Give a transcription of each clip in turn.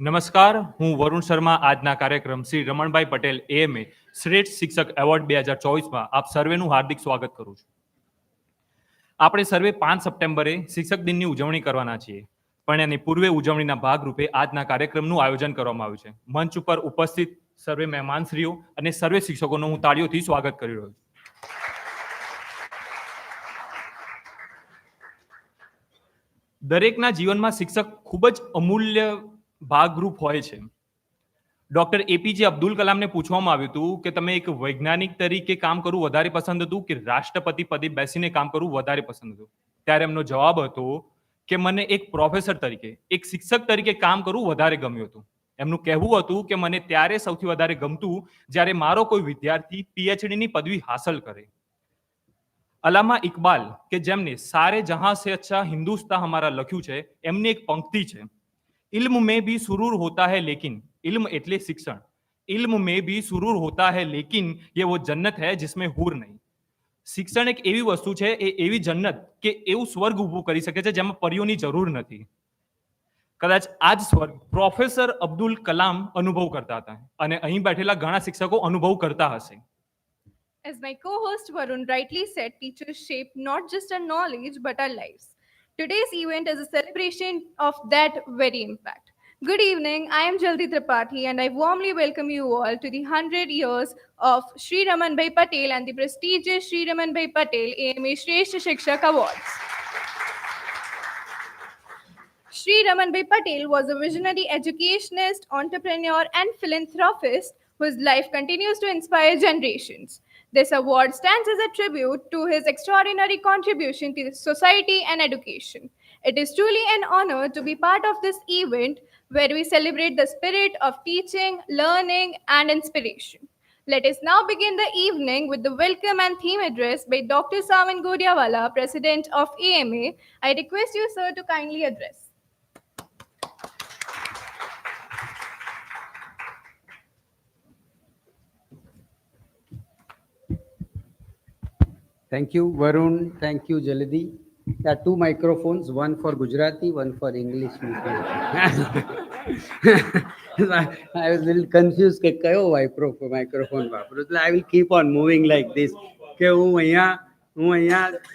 નમસ્કાર, હું વરુણ શર્મા આજના કાર્યક્રમ શ્રી રમણભાઈ પટેલ એએમએ શ્રેષ્ઠ શિક્ષક એવોર્ડ 2024માં આપ સર્વેનું હાર્દિક સ્વાગત કરું છું. આપણે સર્વે 5 સપ્ટેમ્બરે શિક્ષક દિનની ઉજવણી કરવાના છીએ, પણ એની પૂર્વે ઉજવણીના ભાગરૂપે આજના કાર્યક્રમનું આયોજન કરવામાં આવ્યું છે. મંચ ઉપર ઉપસ્થિત સર્વે મહેમાનશ્રીઓ અને સર્વે શિક્ષકોનું હું તાળીઓથી સ્વાગત કરી રહ્યો છું. દરેકના જીવનમાં શિક્ષક ખૂબ જ અમૂલ્ય ભાગરૂપ હોય છે. ડોક્ટર એપીજે અબ્દુલ કલામને પૂછવામાં આવ્યું હતું કે તમે એક વૈજ્ઞાનિક તરીકે કામ કરવું વધારે પસંદ હતું કે રાષ્ટ્રપતિ પદે બેસીને કામ કરવું વધારે પસંદ હતું? ત્યારે એમનો જવાબ હતો કે મને એક પ્રોફેસર તરીકે, એક શિક્ષક તરીકે કામ કરવું વધારે ગમ્યું હતું. એમનું કહેવું હતું કે મને ત્યારે સૌથી વધારે ગમતું જ્યારે મારો કોઈ વિદ્યાર્થી પીએચડીની પદવી હાંસલ કરે. અલામા ઇકબાલ કે જેમને સારે જહાં સે અચ્છા હિન્દુસ્तान હમારા લખ્યું છે, એમની એક પંક્તિ છે, इल्म में भी सुरूर होता है लेकिन, इल्म એટલે શિક્ષણ, इल्म में भी सुरूर होता है लेकिन ये वो जन्नत है जिसमें हूर नहीं. શિક્ષણ એક એવી વસ્તુ છે, એ એવી જન્નત કે એવું સ્વર્ગ ઊભું કરી શકે છે જેમાં પરીઓની જરૂર નથી. કદાચ આ જ સ્વર્ગ પ્રોફેસર અબ્દુલ કલામ અનુભવ કરતા હતા અને અહીં બેઠેલા ઘણા શિક્ષકો અનુભવ કરતા હશે. As my co-host Varun rightly said, teachers shape not just our knowledge but our lives. Today's event is a celebration of that very impact. Good evening, I am Jaldi Tripathi and I warmly welcome you all to the 100 years of Shri Ramanbhai Patel and the prestigious Shri Ramanbhai Patel AMA Shreshtha Shikshak Awards. Shri Ramanbhai Patel was a visionary educationist, entrepreneur and philanthropist whose life continues to inspire generations. This award stands as a tribute to his extraordinary contribution to society and education. It is truly an honor to be part of this event where we celebrate the spirit of teaching, learning, and inspiration. Let us now begin the evening with the welcome and theme address by Dr. Saman Godiawala, President of AMA. I request you, sir, to kindly address. Thank you, Varun. Thank you, Jaladi. There are two microphones, one for Gujarati, one for English. I was a little confused. Microphone. I will keep on moving like this.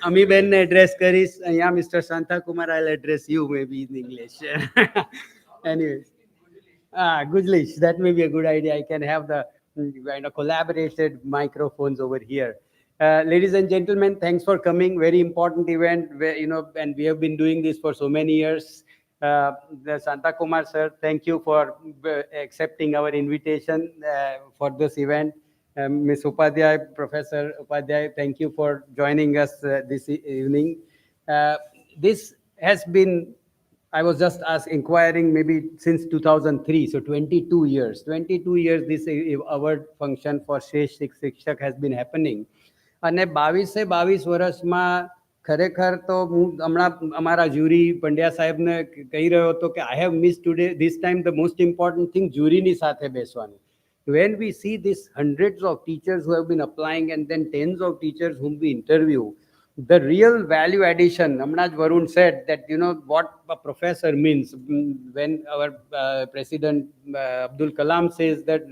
Ami Ben address Karis. Mr. Santa Kumar, I'll address you maybe in English. Anyways. Gujlish, that may be a good idea. I can have the collaborated microphones over here. Ladies and gentlemen, thanks for coming. Very important event, where, and we have been doing this for so many years. The Santa Kumar sir, thank you for accepting our invitation for this event. Ms. Upadhyay, Professor Upadhyay, thank you for joining us this evening. This has been, I was just inquiring, maybe since 2003, so 22 years. 22 years this award function for Shreshtha Shikshak has been happening. અને 22 વર્ષમાં ખરેખર તો હું હમણાં અમારા jury Pandya સાહેબને કહી રહ્યો હતો કે I have missed today, this time the most important thing, જ્યુરીની સાથે બેસવાનું. When we see these hundreds of teachers who have been applying and then tens of teachers whom we interview, the real value addition, Amnaj Varun said that, what a professor means. When our President Abdul Kalam says that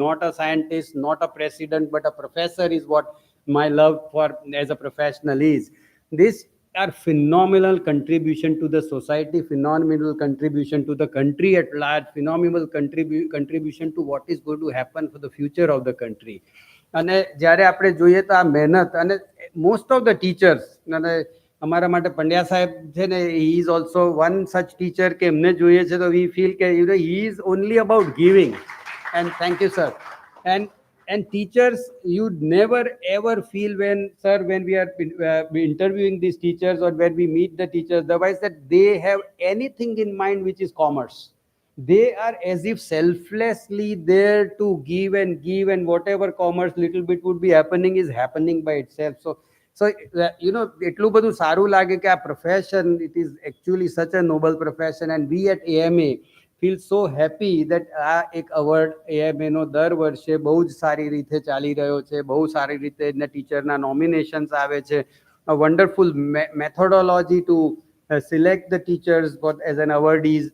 not a scientist, not a president, but a professor is what my love for as a professional is. These are phenomenal contribution to the society, phenomenal contribution to the country at large, phenomenal contribution to what is going to happen for the future of the country. અને જ્યારે આપણે જોઈએ તો આ મહેનત અને most of the teachers અને અમારા માટે પંડ્યા સાહેબ છે ને, he is also one such teacher કે એમને જોઈએ છે તો we feel કે he is only about giving. And thank you sir. And teachers, you never ever feel when we are interviewing these teachers or when we meet the teachers, otherwise that they have anything in mind which is commerce. They are as if selflessly there to give, and whatever commerce little bit would be happening is happening by itself. So એટલું બધું સારું લાગે કે આ profession, it is actually such a noble profession, and we at AMA feel so happy that આ એક award AMA નો દર વર્ષે બહુ જ સારી રીતે ચાલી રહ્યો છે, બહુ સારી રીતે એના ટીચરના નોમિનેશન્સ આવે છે. A wonderful methodology to select the teachers as an awardees.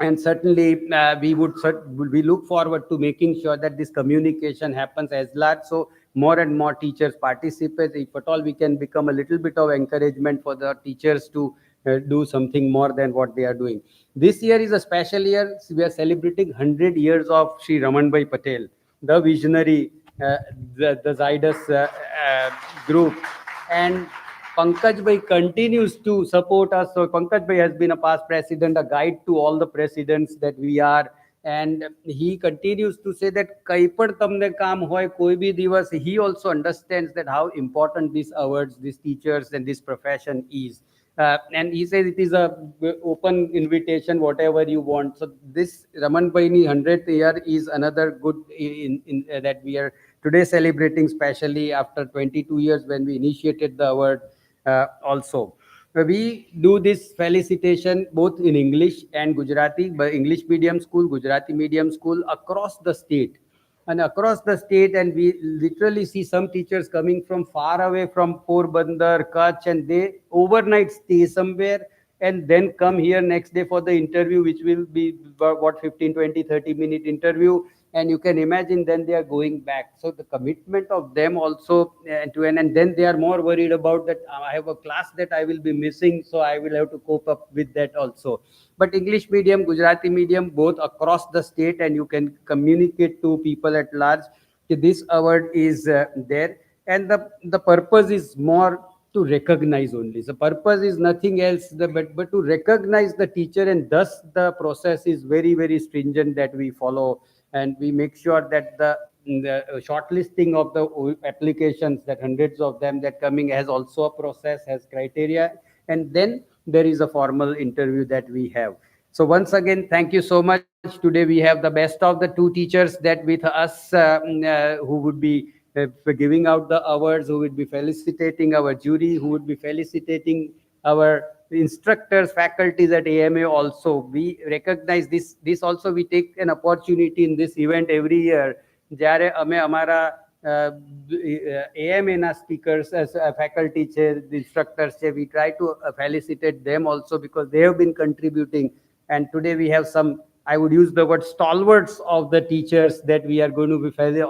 and certainly we look forward to making sure that this communication happens as large, so more and more teachers participate. If at all we can become a little bit of encouragement for the teachers to do something more than what they are doing. This year is a special year. We are celebrating 100 years of Sri Ramanbhai Patel, the visionary, the Zydus group. And Pankaj Bhai continues to support us. So Pankaj Bhai has been a past president, a guide to all the presidents that we are. And he continues to say that kai par tamne kaam hoy koi bhi divas. He also understands that how important these awards, these teachers and this profession is. And he says it is a open invitation, whatever you want. So this Raman Bhaini 100th year is another good that we are today celebrating, especially after 22 years when we initiated the award also. We do this felicitation both in English and Gujarati, by English medium school, Gujarati medium school across the state. And we literally see some teachers coming from far away from Porbandar, Kutch, and they overnight stay somewhere and then come here next day for the interview, which will be what 15, 20, 30-minute interview. And you can imagine then they are going back. So the commitment of them also to and then they are more worried about that I have a class that I will be missing, so I will have to cope up with that also. But English medium, Gujarati medium, both across the state, and you can communicate to people at large. This award is there, and the purpose is more to recognize only. So purpose is nothing else but to recognize the teacher, and thus the process is very, very stringent that we follow, and we make sure that the shortlisting of the applications, that hundreds of them that coming, has also a process, has criteria, and then there is a formal interview that we have. So once again, thank you so much. Today we have the best of the two teachers that with us who would be giving out the awards, who would be felicitating our jury, who would be felicitating our instructors, faculties at AMA also. We recognize this also. We take an opportunity in this event every year. જ્યારે અમે અમારા AMA ના speakers as faculty છે, instructors છે, we try to felicitate them also because they have been contributing. And today we have some, I would use the word stalwarts of the teachers that we are going to be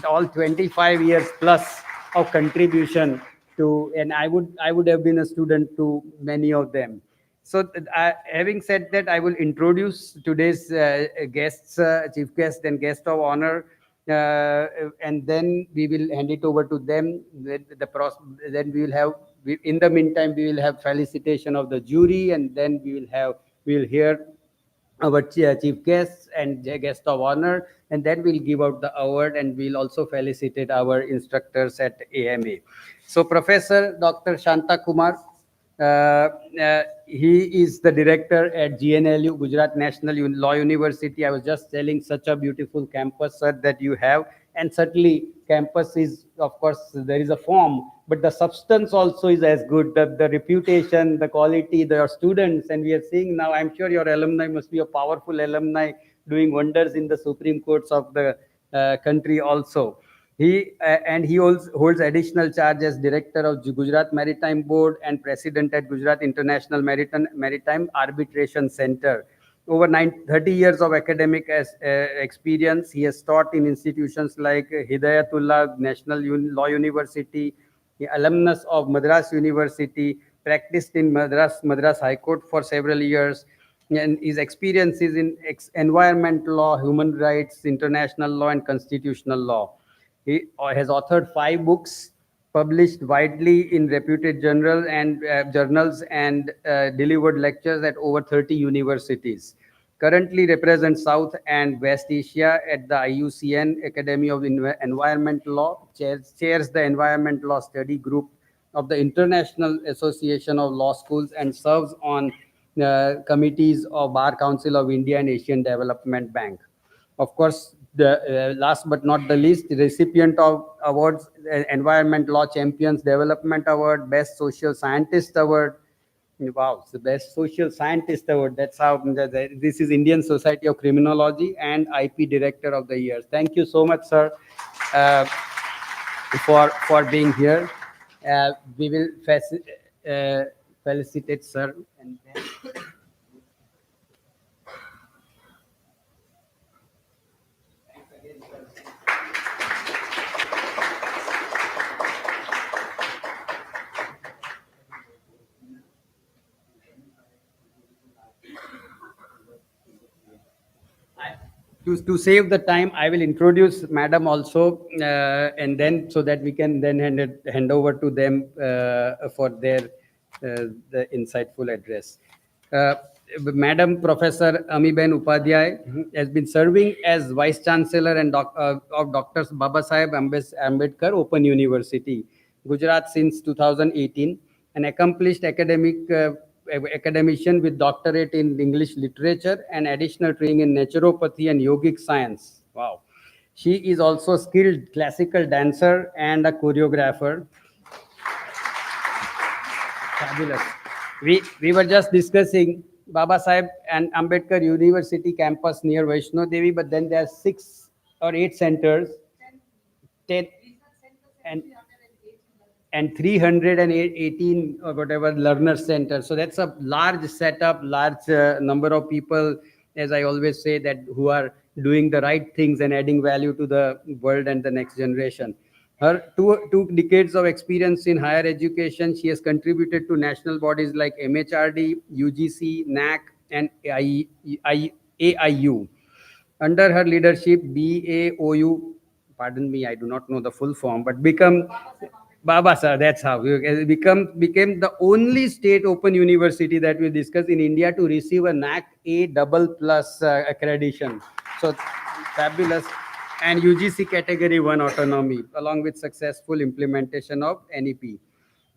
all 25 years plus of contribution to, and I would have been a student to many of them. So having said that, I will introduce today's guests, chief guest and guest of honor, and then we will hand it over to them. Then we will have, in the meantime, we will have felicitation of the jury, and then we will hear our chief guests and guest of honor, and then we'll give out the award, and we'll also felicitate our instructors at AMA. So Professor Dr. Shanta Kumar, he is the director at GNLU, Gujarat National Law University. I was just telling, such a beautiful campus, sir, that you have. And certainly campus is, of course, there is a form, but the substance also is as good. The reputation, the quality, the students, and we are seeing now, I'm sure your alumni must be a powerful alumni doing wonders in the Supreme Courts of the country also. He holds additional charge as director of Gujarat Maritime Board and president at Gujarat International Maritime Arbitration Center. Over 30 years of academic experience. He has taught in institutions like Hidayatullah National Law University, alumnus of Madras University, practiced in Madras High Court for several years, and his experiences in environment law, human rights, international law, and constitutional law. He has authored 5 books, published widely in reputed journals, and delivered lectures at over 30 universities. Currently represents South and West Asia at the IUCN Academy of Environment Law, chairs the Environment Law Study Group of the International Association of Law Schools, and serves on committees of Bar Council of India and Asian Development Bank. Of course, the last but not the least, recipient of awards, Environment Law Champions Development Award, Best Social Scientist Award. Wow, the Best Social Scientist Award. That's how this is Indian Society of Criminology, and IP Director of the Year. Thank you so much, sir, for being here. We will felicitate, sir. And then To save the time, I will introduce Madam also, and then so that we can then hand over to them for their the insightful address. Uh, Madam Professor Amiben Upadhyay has been serving as Vice Chancellor and of Dr. Babasaheb Ambedkar Open University, Gujarat since 2018, an accomplished academician with doctorate in English literature and additional training in naturopathy and yogic science. Wow. She is also a skilled classical dancer and a choreographer. Fabulous. We were just discussing Baba Sahib and Ambedkar University campus near Vaishno Devi, but then there are 6 or 8 centers, 10 and 318 or whatever learner centers. So that's a large setup, large number of people, as I always say, that who are doing the right things and adding value to the world and the next generation. Her two decades of experience in higher education, she has contributed to national bodies like MHRD, UGC, NAC, and AIU. Under her leadership, BAOU, pardon me, I do not know the full form, but become Baba sir, that's how we became the only state open university that we discussed in India to receive a NAC A double plus accreditation. So fabulous. And UGC category 1 autonomy, along with successful implementation of NEP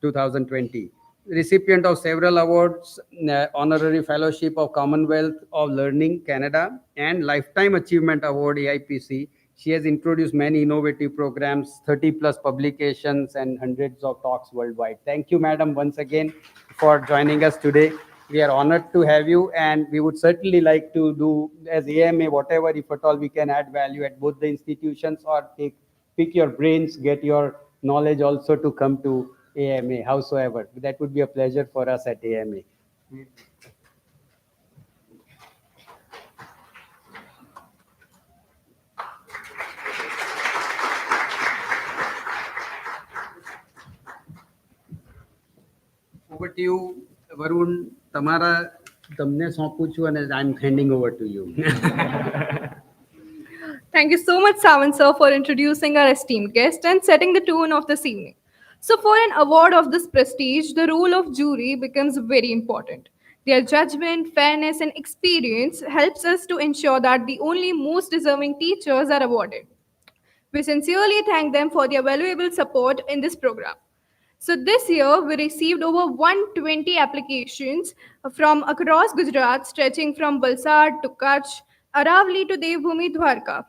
2020. Recipient of several awards, honorary fellowship of Commonwealth of Learning Canada, and Lifetime Achievement Award AIPC. She has introduced many innovative programs, 30 plus publications, and hundreds of talks worldwide. Thank you, madam, once again for joining us today. We are honored to have you, and we would certainly like to do as AMA whatever, if at all, we can add value at both the institutions, or pick your brains, get your knowledge also to come to AMA, howsoever. That would be a pleasure for us at AMA. Over to you, Varun. તમને સોંપું છું અને I'm handing over to you. Thank you so much, Savan sir, for introducing our esteemed guest and setting the tone of this evening. So, for an award of this prestige, the role of jury becomes very important. Their judgment, fairness, and experience helps us to ensure that the only most deserving teachers are awarded. We sincerely thank them for their valuable support in this program. So this year, we received over 120 applications from across Gujarat, stretching from Valsad to Kutch, Aravali to Devbhumi Dwarka.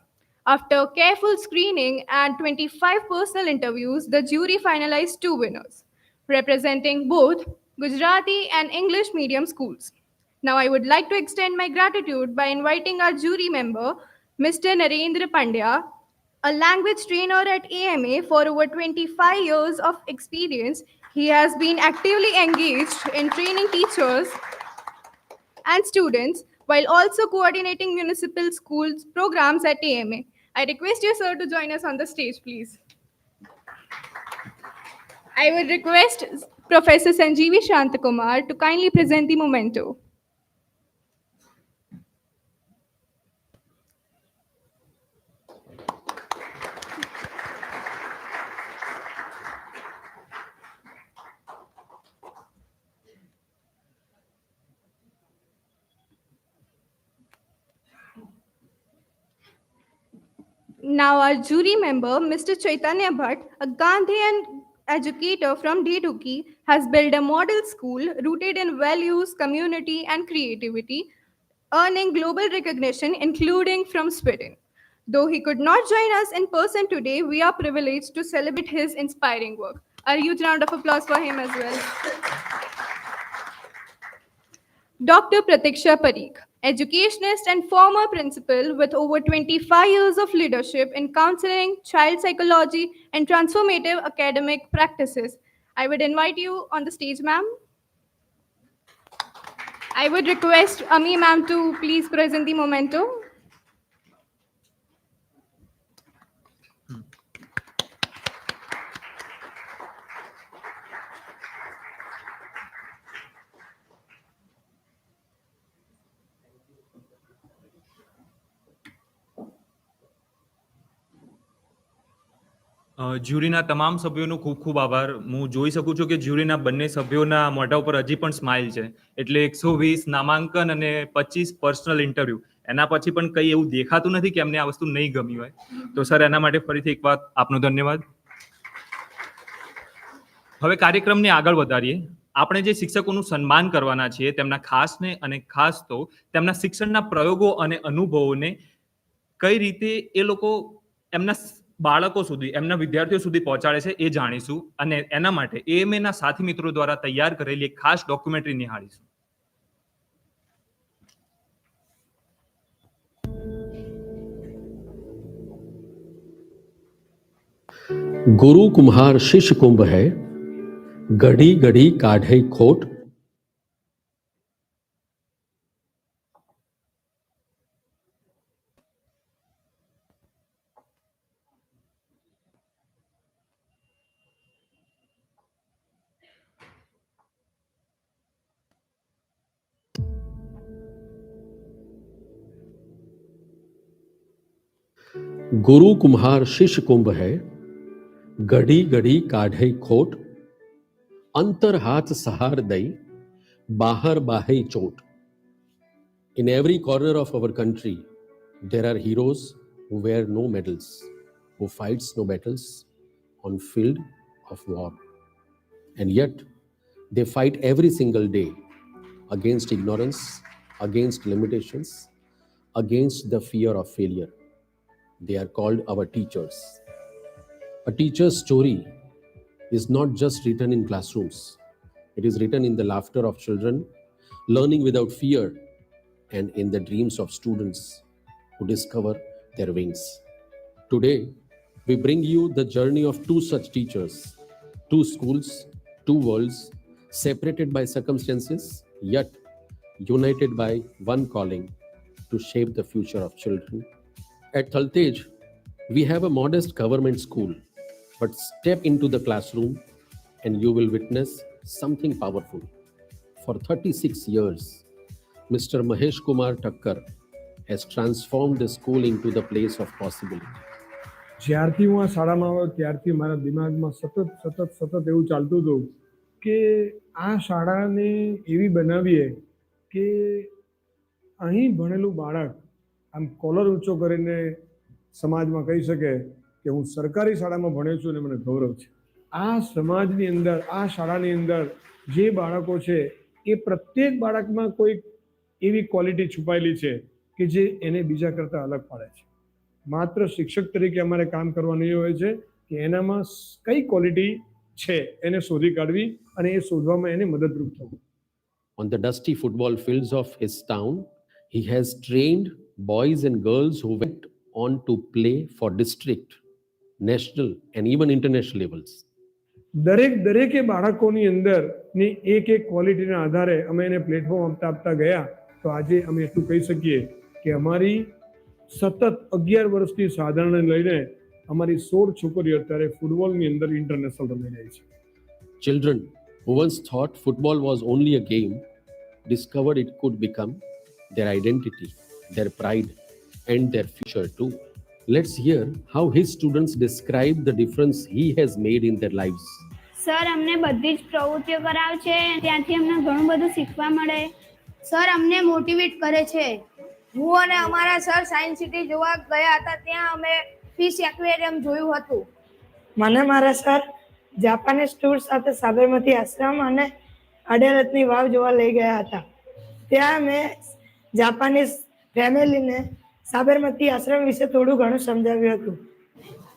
After careful screening and 25 personal interviews, the jury finalized 2 winners, representing both Gujarati and English medium schools. Now, I would like to extend my gratitude by inviting our jury member, Mr. Narendra Pandya, a language trainer at AMA for over 25 years of experience. He has been actively engaged in training teachers and students while also coordinating municipal schools programs at AMA. I request you, sir, to join us on the stage, please. I would request Professor Sanjeevi Shantakumar to kindly present the memento. Now, our jury member, Mr. Chaitanya Bhatt, a Gandhian educator from Deduki, has built a model school rooted in values, community, and creativity, earning global recognition, including from Sweden. Though he could not join us in person today, we are privileged to celebrate his inspiring work. A huge round of applause for him as well. Dr. Pratiksha Parikh, educationist and former principal with over 25 years of leadership in counseling, child psychology, and transformative academic practices. I would invite you on the stage, ma'am. I would request Ami ma'am to please present the memento. જ્યુરીના તમામ સભ્યોનો ખૂબ ખૂબ આભાર. હું જોઈ શકું છું કે જ્યુરીના બંને સભ્યોના મોઢા ઉપર હજી પણ સ્માઇલ છે. એટલે 120 નામાંકન અને 25 પર્સનલ ઇન્ટરવ્યુ એના પછી પણ કંઈ એવું દેખાતું નથી કે એમને આ વસ્તુ નહીં ગમી હોય. તો સર એના માટે ફરીથી એક વાત આપનો ધન્યવાદ. હવે કાર્યક્રમને આગળ વધારીએ. આપણે જે શિક્ષકોનું સન્માન કરવાના છીએ તેમના ખાસને અને ખાસ તો તેમના શિક્ષણના પ્રયોગો અને અનુભવોને કઈ રીતે એ લોકો એમના બાળકો સુધી એમના વિદ્યાર્થીઓ સુધી પહોંચાડે છે એ જાણીશું અને એના માટે એએમએના સાથી મિત્રો દ્વારા તૈયાર કરેલી એક ખાસ ડોક્યુમેન્ટરી નિહાળીશું. गुरु कुम्हार शिष्य कुंभ है, गढ़ी गढ़ी काढ़े खोट। गुरु कुम्हार शिष्य कुंभ है, गढ़ी गढ़ी काढ़े खोट। अंतर हाथ सहार दई, बाहर बाहे चोट. In every corner of our country, there are heroes who wear no medals, who fights no battles on field of war. And yet, they fight every single day against ignorance, against limitations, against the fear of failure. They are called our teachers. A teacher's story is not just written in classrooms. It is written in the laughter of children, learning without fear, and in the dreams of students who discover their wings. Today, we bring you the journey of two such teachers, two schools, two worlds, separated by circumstances, yet united by one calling to shape the future of children. At Thaltej, we have a modest government school, but step into the classroom and you will witness something powerful. For 36 years, Mr. Mahesh Kumar Thakkar has transformed the school into the place of possibility. જ્યારથી હું આ શાળામાં આવ્યો ત્યારથી મારા દિમાગમાં સતત એવું ચાલતું હતું કે આ શાળાને એવી બનાવીએ કે અહીં ભણેલું બાળક આમ કોલર ઊંચો કરીને સમાજમાં કહી શકે કે હું સરકારી શાળામાં ભણ્યો છું અને મને ગૌરવ છે. આ સમાજની અંદર આ શાળાની અંદર જે બાળકો છે એ પ્રત્યેક બાળકમાં કોઈ એવી ક્વોલિટી છુપાયેલી છે કે જે એને બીજા કરતાં અલગ પાડે છે. માત્ર શિક્ષક તરીકે અમારે કામ કરવાનું એ હોય છે કે એનામાં કઈ ક્વોલિટી છે એને શોધી કાઢવી અને એ શોધવામાં એને મદદરૂપ થવું. On the dusty football fields of his town, he has trained boys and girls who went on to play for district, national and even international levels. દરેકે બાળકોની અંદર ની એક ક્વોલિટીના આધારે અમે એને પ્લેટફોર્મ આપતા ગયા. તો આજે અમે એટલું કહી શકીએ કે અમારી સતત 11 વર્ષની સાધનાને લઈને અમારી 16 છોકરીઓ અત્યારે ફૂટબોલની અંદર ઇન્ટરનેશનલ રમી રહી છે. Children who once thought football was only a game discovered it could become their identity, their pride, and their future too. Let's hear how his students describe the difference he has made in their lives. Sir અમને બધી જ પ્રવૃત્તિઓ કરાવે છે, ત્યાંથી અમને ઘણું બધું શીખવા મળે. સર અમને મોટિવેટ કરે છે. હું અને અમારા સર સાયન્સ સિટી જોવા ગયા હતા, ત્યાં અમે ફિશ એક્વેરિયમ જોયું હતું. મને મારા સર જાપાનીઝ ટૂર સાથે સાબરમતી આશ્રમ અને અડાલતની વાવ જોવા લઈ ગયા હતા. ત્યાં મેં જાપાનીઝ ફેમિલીને સાબરમતી આશ્રમ વિશે થોડું ઘણું સમજાવ્યું હતું.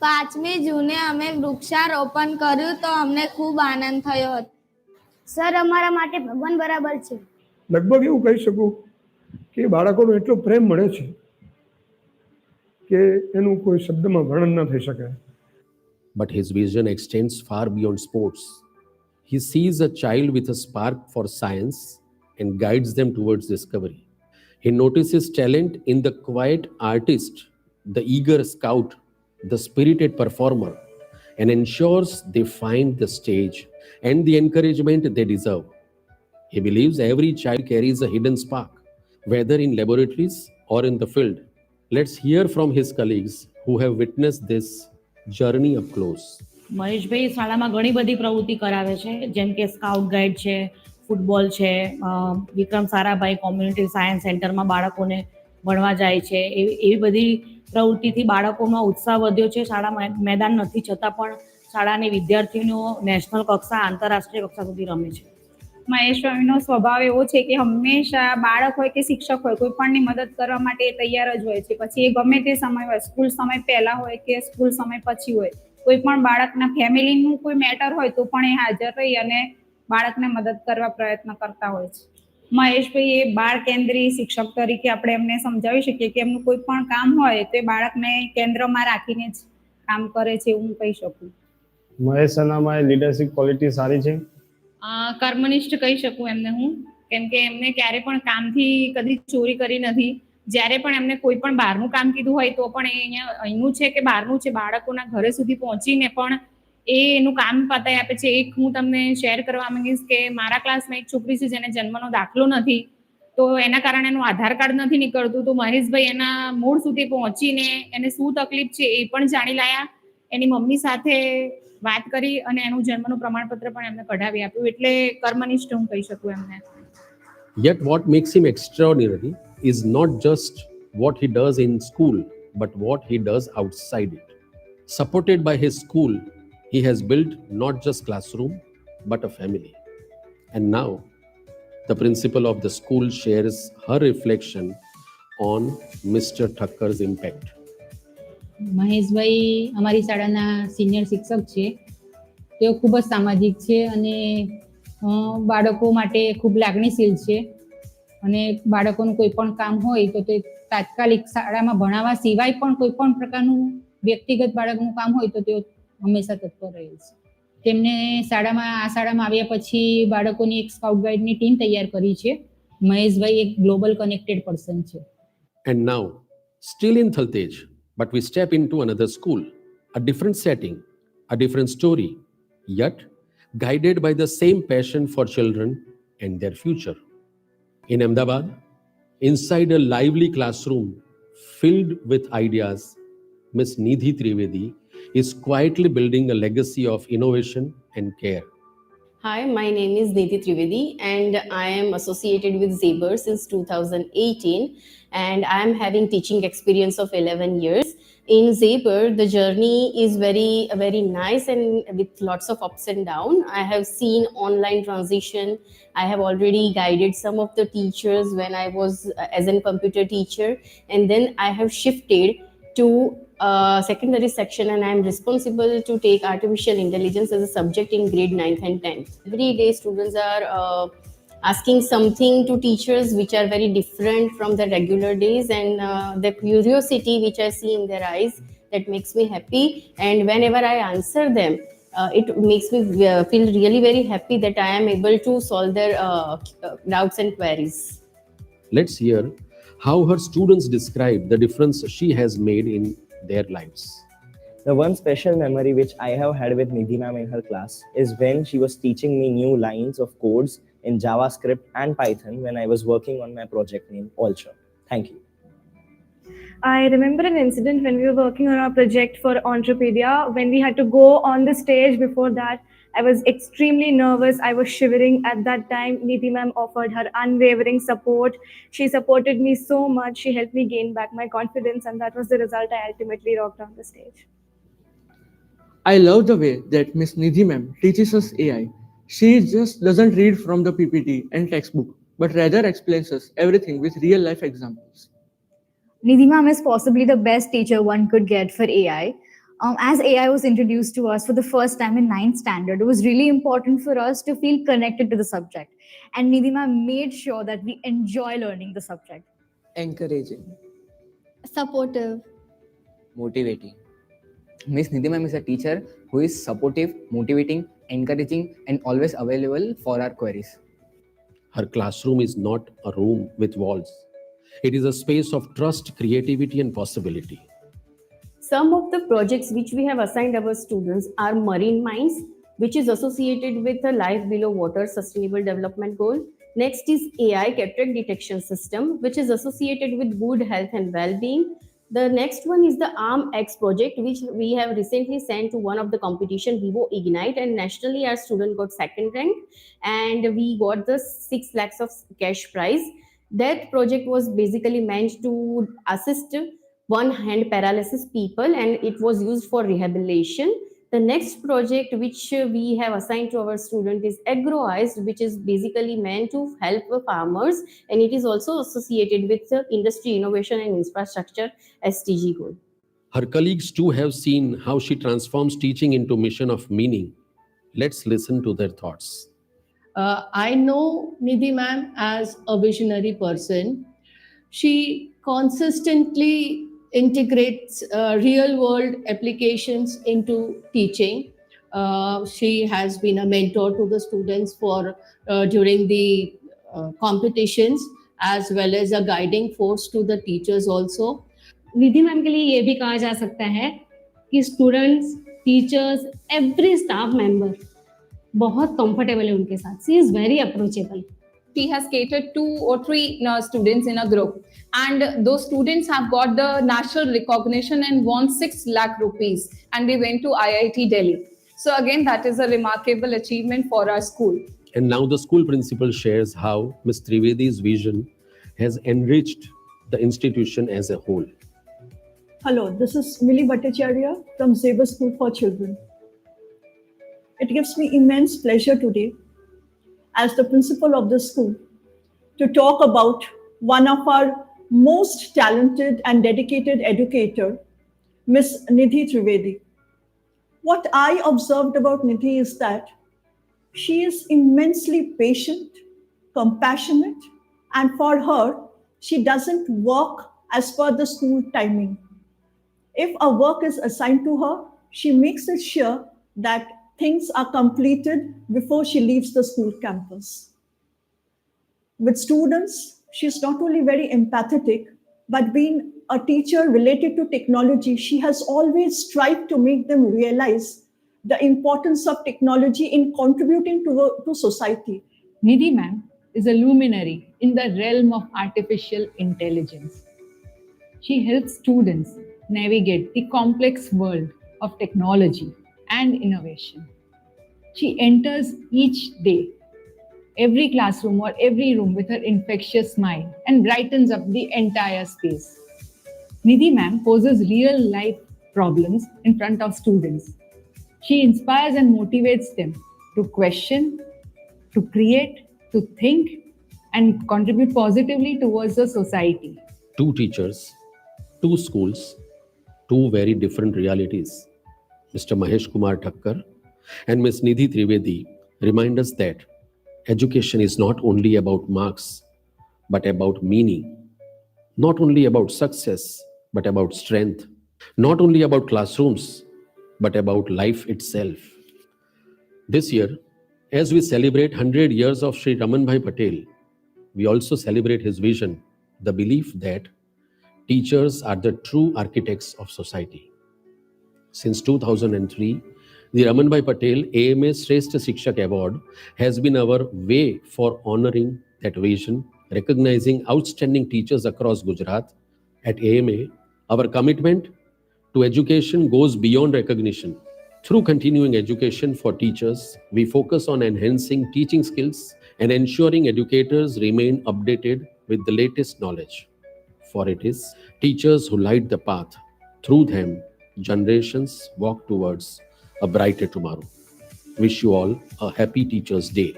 5મી જૂને અમે વૃક્ષારોપણ કર્યું તો અમને ખૂબ આનંદ થયો હતો. સર અમારા માટે ભગવાન બરાબર છે. લગભગ એવું કહી શકું કે બાળકોનો એટલો પ્રેમ મળે છે કે એનું કોઈ શબ્દમાં વર્ણન ન થઈ શકે. But his vision extends far beyond sports. He sees a child with a spark for science and guides them towards discovery. He notices talent in the quiet artist, the eager scout, the spirited performer, and ensures they find the stage and the encouragement they deserve. He believes every child carries a hidden spark, whether in laboratories or in the field. Let's hear from his colleagues who have witnessed this journey up close. મહેશભાઈ શાળામાં ઘણી બધી પ્રવૃત્તિ કરાવે છે, જેમ કે scout guide છે, football છે, વિક્રમ સારાભાઈ કોમ્યુનિટી સાયન્સ સેન્ટરમાં બાળકોને ભણવા જાય છે. એવી બધી પ્રવૃત્તિથી બાળકોમાં ઉત્સાહ વધ્યો છે. શાળા મેદાન નથી છતાં પણ શાળાની વિદ્યાર્થીઓ નેશનલ કક્ષા, આંતરરાષ્ટ્રીય કક્ષા સુધી રમે છે. મહેશ સ્વામીનો સ્વભાવ એવો છે કે હંમેશા બાળક હોય કે શિક્ષક હોય કોઈ પણની મદદ કરવા માટે એ તૈયાર જ હોય છે. પછી એ ગમે તે સમય હોય, સ્કૂલ સમય પહેલા હોય કે સ્કૂલ સમય પછી હોય, કોઈ પણ બાળકના ફેમિલીનું કોઈ મેટર હોય તો પણ એ હાજર રહી અને બાળકને મદદ કરવા પ્રયત્ન કરતા હોય છે. મહેશભાઈ એ બાળ કેન્દ્રીય શિક્ષક તરીકે આપણે એમને સમજાવી શકીએ કે એમનું કોઈ પણ કામ હોય તો એ બાળકને કેન્દ્રમાં રાખીને જ કામ કરે છે, એવું હું કહી શકું. મહેશ સનામાં લીડરશિપ ક્વોલિટી સારી છે. કર્મનિષ્ઠ કહી શકું એમને હું, કેમ કે એમને ક્યારે પણ કામથી કદી ચોરી કરી નથી. જ્યારે પણ એમને કોઈ પણ બહારનું કામ કીધું હોય તો પણ એ અહીંયા અહીંનું છે કે બહારનું છે, બાળકોના ઘરે સુધી પહોંચીને પણ એનું કામ પતાવી આપે છે. એક હું તમને શેર કરવા માંગીશ કે મારા ક્લાસમાં એક છોકરી છે જેને જન્મનો દાખલો નથી, તો એના કારણે એનું આધાર કાર્ડ નથી નીકળતું, તો મહેશભાઈ એના મૂળ સુધી પહોંચીને એને શું તકલીફ છે એ પણ જાણી લાયા, એની મમ્મી સાથે વાત કરી અને એનું જન્મનું પ્રમાણપત્ર પણ એમને કઢાવી આપ્યું. એટલે કર્મનિષ્ઠ હું કહી શકું એમને. Yet what makes him extraordinary is not just what he does in school, but what he does outside it. Supported by his school, he has built not just classroom, but a family. And now, the principal of the school shares her reflection on Mr. Thakkar's impact. મહેશભાઈ અમારી શાળાના senior શિક્ષક છે. તેઓ ખૂબ જ સામાજિક છે અને બાળકો માટે ખૂબ લાગણીશીલ છે અને બાળકોનું કોઈ પણ કામ હોય તો તે તાત્કાલિક શાળામાં ભણાવવા સિવાય પણ કોઈ પણ પ્રકારનું વ્યક્તિગત બાળકનું કામ હોય તો તેઓ હંમેશા તત્પર રહે છે. તેમને આ શાળામાં આવ્યા પછી બાળકોની એક સ્કાઉટ ગાઈડની ટીમ તૈયાર કરી છે. મહેશભાઈ એક ગ્લોબલ કનેક્ટેડ પર્સન છે. And now, still in Thaltej, but we step into another school, a different setting, a different story, yet guided by the same passion for children and their future. In Ahmedabad, inside a lively classroom filled with ideas, Ms. Nidhi Trivedi is quietly building a legacy of innovation and care. Hi, my name is Nidhi Trivedi and I am associated with Zaber since 2018 and I am having teaching experience of 11 years. In Zaber, the journey is very nice and with lots of ups and downs. I have seen online transition. I have already guided some of the teachers when I was as a computer teacher, and then I have shifted to secondary section and I am responsible to take artificial intelligence as a subject in grade 9th and 10th. Every day students are asking something to teachers which are very different from the regular days, and the curiosity which I see in their eyes, that makes me happy, and whenever I answer them, it makes me feel really very happy that I am able to solve their doubts and queries. Let's hear how her students describe the difference she has made in their lives. The one special memory which I have had with Nidhi ma'am in her class is when she was teaching me new lines of codes in JavaScript and Python when I was working on my project named Ultra. Thank you. I remember an incident when we were working on our project for Entrepedia. When we had to go on the stage before that, I was extremely nervous. I was shivering at that time. Nidhi ma'am offered her unwavering support. She supported me so much. She helped me gain back my confidence, and that was the result. I ultimately rocked on the stage. I love the way that Miss Nidhi ma'am teaches us AI. She just doesn't read from the PPT and textbook, but rather explains us everything with real life examples. Nidhi ma'am is possibly the best teacher one could get for AI. As AI was introduced to us for the first time in 9th standard, it was really important for us to feel connected to the subject. And Nidhi ma'am made sure that we enjoy learning the subject. Encouraging. Supportive. Motivating. Miss Nidhi ma'am is a teacher who is supportive, motivating, encouraging, and always available for our queries. Her classroom is not a room with walls. It is a space of trust, creativity, and possibility. Some of the projects which we have assigned our students are marine mines, which is associated with a life below water sustainable development goal. Next is AI cataract detection system, which is associated with good health and well-being. The next one is the ARM X project, which we have recently sent to one of the competition, Vivo Ignite, and nationally our student got second rank, and we got the 6 lakhs of cash prize. That project was basically meant to assist one hand paralysis people, and it was used for rehabilitation. The next project which we have assigned to our student is AgroEyes, which is basically meant to help the farmers, and it is also associated with industry innovation and infrastructure SDG goal. Her colleagues too have seen how she transforms teaching into mission of meaning. Let's listen to their thoughts. I know Nidhi ma'am as a visionary person. She consistently integrates real world applications into teaching. She has been a mentor to the students for during the competitions, as well as a guiding force to the teachers also. Nidhi ma'am के लिए ये भी कहा जा सकता है कि students, teachers, every staff member बहुत कंफर्टेबल है उनके साथ. She is very approachable. She has catered 2 or 3 students in a group, and those students have got the national recognition and won 6 lakh rupees, and they went to IIT Delhi. So again, that is a remarkable achievement for our school. And now the school principal shares how Ms. Trivedi's vision has enriched the institution as a whole. Hello, this is Millie Bhattacharya from Xavier School for Children. It gives me immense pleasure today, as the principal of the school, to talk about one of our most talented and dedicated educator, Miss Nidhi Trivedi. What I observed about Nidhi is that she is immensely patient, compassionate, and for her, she doesn't work as per the school timing. If a work is assigned to her, she makes it sure that things are completed before she leaves the school campus. With students, she's not only very empathetic, but being a teacher related to technology, she has always strived to make them realize the importance of technology in contributing to society. Nidhi ma'am is a luminary in the realm of artificial intelligence. She helps students navigate the complex world of technology and innovation. She enters each day, every classroom or every room with her infectious smile and brightens up the entire space. Nidhi ma'am poses real life problems in front of students. She inspires and motivates them to question, to create, to think, and contribute positively towards the society. 2 teachers, 2 schools, 2 very different realities. Mr. Mahesh Kumar Thakkar and Ms. Nidhi Trivedi remind us that education is not only about marks, but about meaning. Not only about success, but about strength. Not only about classrooms, but about life itself. This year, as we celebrate 100 years of Shri Ramanbhai Patel, we also celebrate his vision, the belief that teachers are the true architects of society. Since 2003, the Ramanbhai Patel AMA Shreshtha Shikshak Award has been our way for honoring that vision, recognizing outstanding teachers across Gujarat. At AMA, our commitment to education goes beyond recognition. Through continuing education for teachers, we focus on enhancing teaching skills and ensuring educators remain updated with the latest knowledge. For it is teachers who light the path. Through them, generations walk towards a brighter tomorrow. Wish you all a happy Teachers' Day.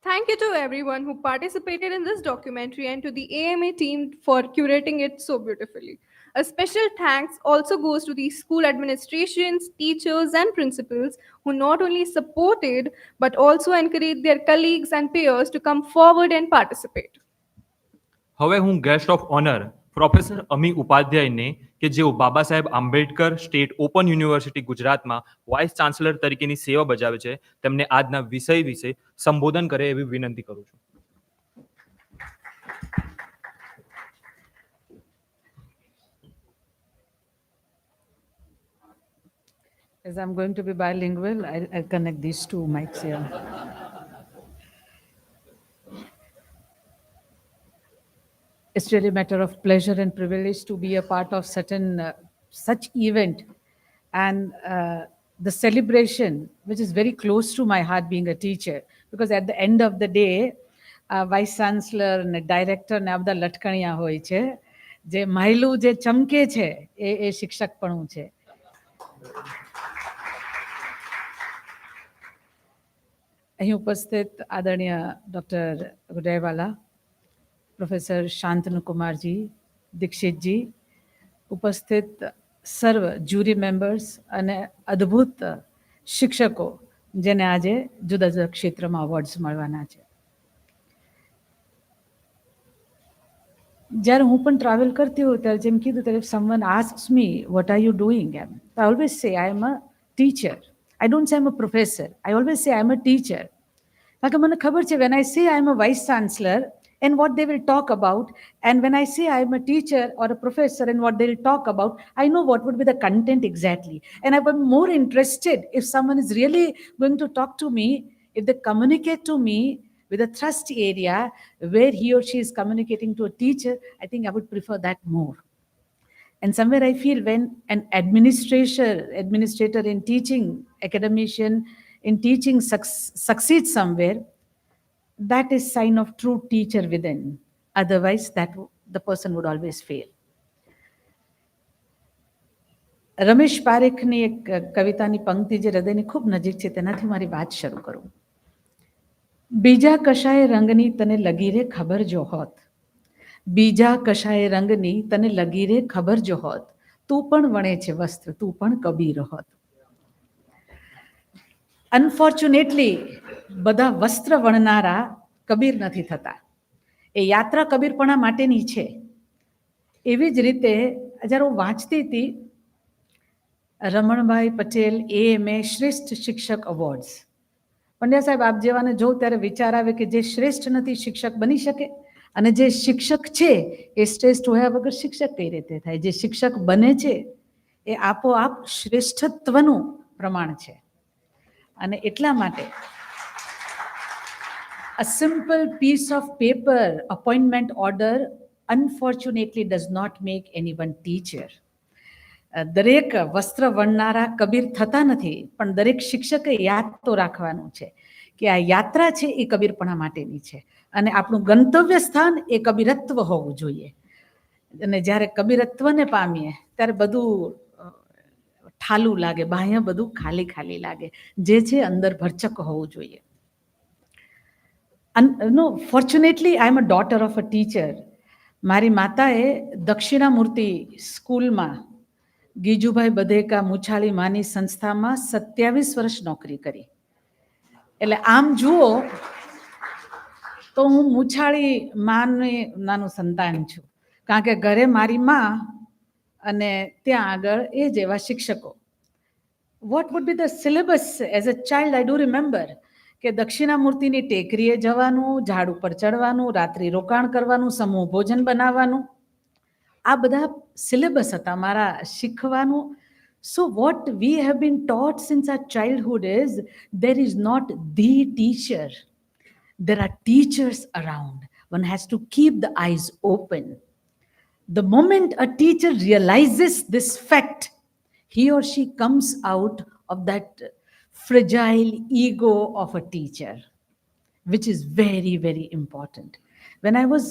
Thank you to everyone who participated in this documentary and to the AMA team for curating it so beautifully. A special thanks also goes to the school administrations, teachers, and principals who not only supported but also encouraged their colleagues and peers to come forward and participate. હવે હું guest of honour professor અમી ઉપાધ્યાયને કે જેઓ Baba Saheb Ambedkar state open university ગુજરાતમાં vice chancellor તરીકેની સેવા બજાવે છે તેમને આજના વિષય વિશે સંબોધન કરે એવી વિનંતી કરું છું. As I'm going to be bilingual, I'll connect these two mics here. It's really a matter of pleasure and privilege to be a part of such event, and the celebration, which is very close to my heart being a teacher, because at the end of the day, vice chancellor અને director ને આ બધા લટકણિયા હોય છે. જે માયલું જે ચમકે છે એ શિક્ષકપણું છે. અહીં ઉપસ્થિત આદરણીય ડૉક્ટર ગુડેવાલા, પ્રોફેસર શાંતનુ કુમારજી, દીક્ષિતજી, ઉપસ્થિત સર્વ જ્યુરી મેમ્બર્સ અને અદ્ભુત શિક્ષકો જેને આજે જુદા જુદા ક્ષેત્રમાં અવોર્ડ્સ મળવાના છે. જ્યારે હું પણ ટ્રાવેલ કરતી હોઉં ત્યારે જેમ કીધું ત્યારે someone asks me what are you doing, I always say I am a teacher. I don't say I'm a professor. I always say I'm a teacher. કારણ કે મને ખબર છે when I say I'm a vice chancellor and what they will talk about, and when I say I'm a teacher or a professor and what they will talk about, I know what would be the content exactly. And I'm more interested if someone is really going to talk to me, if they communicate to me with a thrust area where he or she is communicating to a teacher, I think I would prefer that more. And somewhere I feel when an administrator in teaching, academician in teaching succeeds somewhere, that is sign of true teacher within. Otherwise, the person would always fail. Ramesh પારેખની એક કવિતાની પંક્તિ જે હૃદયની ખૂબ નજીક છે તેનાથી મારી વાત શરૂ કરું. બીજા કશાય રંગની તને લગી રે ખબર જો હોત, બીજા કશાય રંગની તને લગી રે ખબર જો હોત, તું પણ વણે છે વસ્ત્ર, તું પણ કબીર હોત. અનફોર્ચ્યુનેટલી બધા વસ્ત્ર વણનારા કબીર નથી થતા. એ યાત્રા કબીરપણા માટેની છે. એવી જ રીતે જ્યારે હું વાંચતી હતી રમણભાઈ પટેલ AMA શ્રેષ્ઠ શિક્ષક અવોર્ડ્સ, પંડ્યા સાહેબ આપ જેવાને જોઉં ત્યારે વિચાર આવે કે જે શ્રેષ્ઠ નથી શિક્ષક બની શકે, અને જે શિક્ષક છે એ શ્રેષ્ઠ હોયા વગર શિક્ષક કઈ રીતે થાય? જે શિક્ષક બને છે એ આપોઆપ શ્રેષ્ઠત્વનું પ્રમાણ છે. અને એટલા માટે a simple piece of paper appointment order unfortunately does not make anyone teacher. દરેક વસ્ત્ર વણનારા કબીર થતા નથી, પણ દરેક શિક્ષકે યાદ તો રાખવાનું છે કે આ યાત્રા છે એ કબીરપણા માટેની છે, અને આપણું ગંતવ્ય સ્થાન એ કબીરત્વ હોવું જોઈએ. અને જ્યારે કબીરત્વને પામીએ ત્યારે બધું ઠાલું લાગે, બાહ્ય બધું ખાલી ખાલી લાગે, જે છે અંદર ભરચક હોવું જોઈએ. No, fortunately, I am a daughter of a teacher. મારી માતાએ દક્ષિણામૂર્તિ સ્કૂલમાં ગીજુભાઈ બધેકા મુછાળી માની સંસ્થામાં 27 વર્ષ નોકરી કરી. એટલે આમ જુઓ તો હું મુછાળી માની નાનું સંતાન છું, કારણ કે ઘરે મારી માં અને ત્યાં આગળ એ જેવા શિક્ષકો. What would be the syllabus? As a child, I do remember કે દક્ષિણામૂર્તિની ટેકરીએ જવાનું, ઝાડ ઉપર ચડવાનું, રાત્રિ રોકાણ કરવાનું, સમૂહ ભોજન બનાવવાનું, આ બધા સિલેબસ હતા મારા શીખવાનું. So what we have been taught since our childhood is there is not the teacher. There are teachers around. One has to keep the eyes open. The moment a teacher realizes this fact, he or she comes out of that fragile ego of a teacher, which is very, very important. When I was,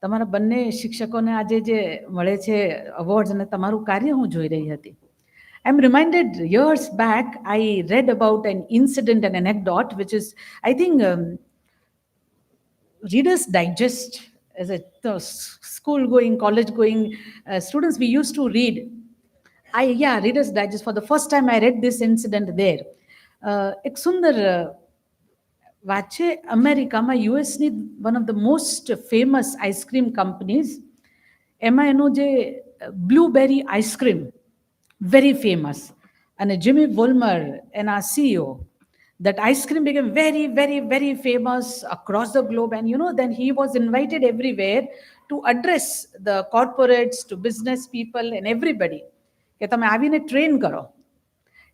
તમારા બંને શિક્ષકોને આજે જે મળે છે awards અને તમારું કાર્ય હું જોઈ રહી હતી, I am reminded years back I read about an incident, an anecdote, which is, I think, Reader's Digest. As a school-going, college-going students, we used to read. Reader's Digest. For the first time, I read this incident there. એક સુંદર વાત છે. અમેરિકામાં યુએસની one of the most famous ice cream companies, એમાં એનું જે blueberry ice cream very famous, and Jimmy Woolmer and our CEO, that ice cream became very, very, very famous across the globe. And then he was invited everywhere to address the corporates, to business people and everybody. કે તમે આવીને train કરો.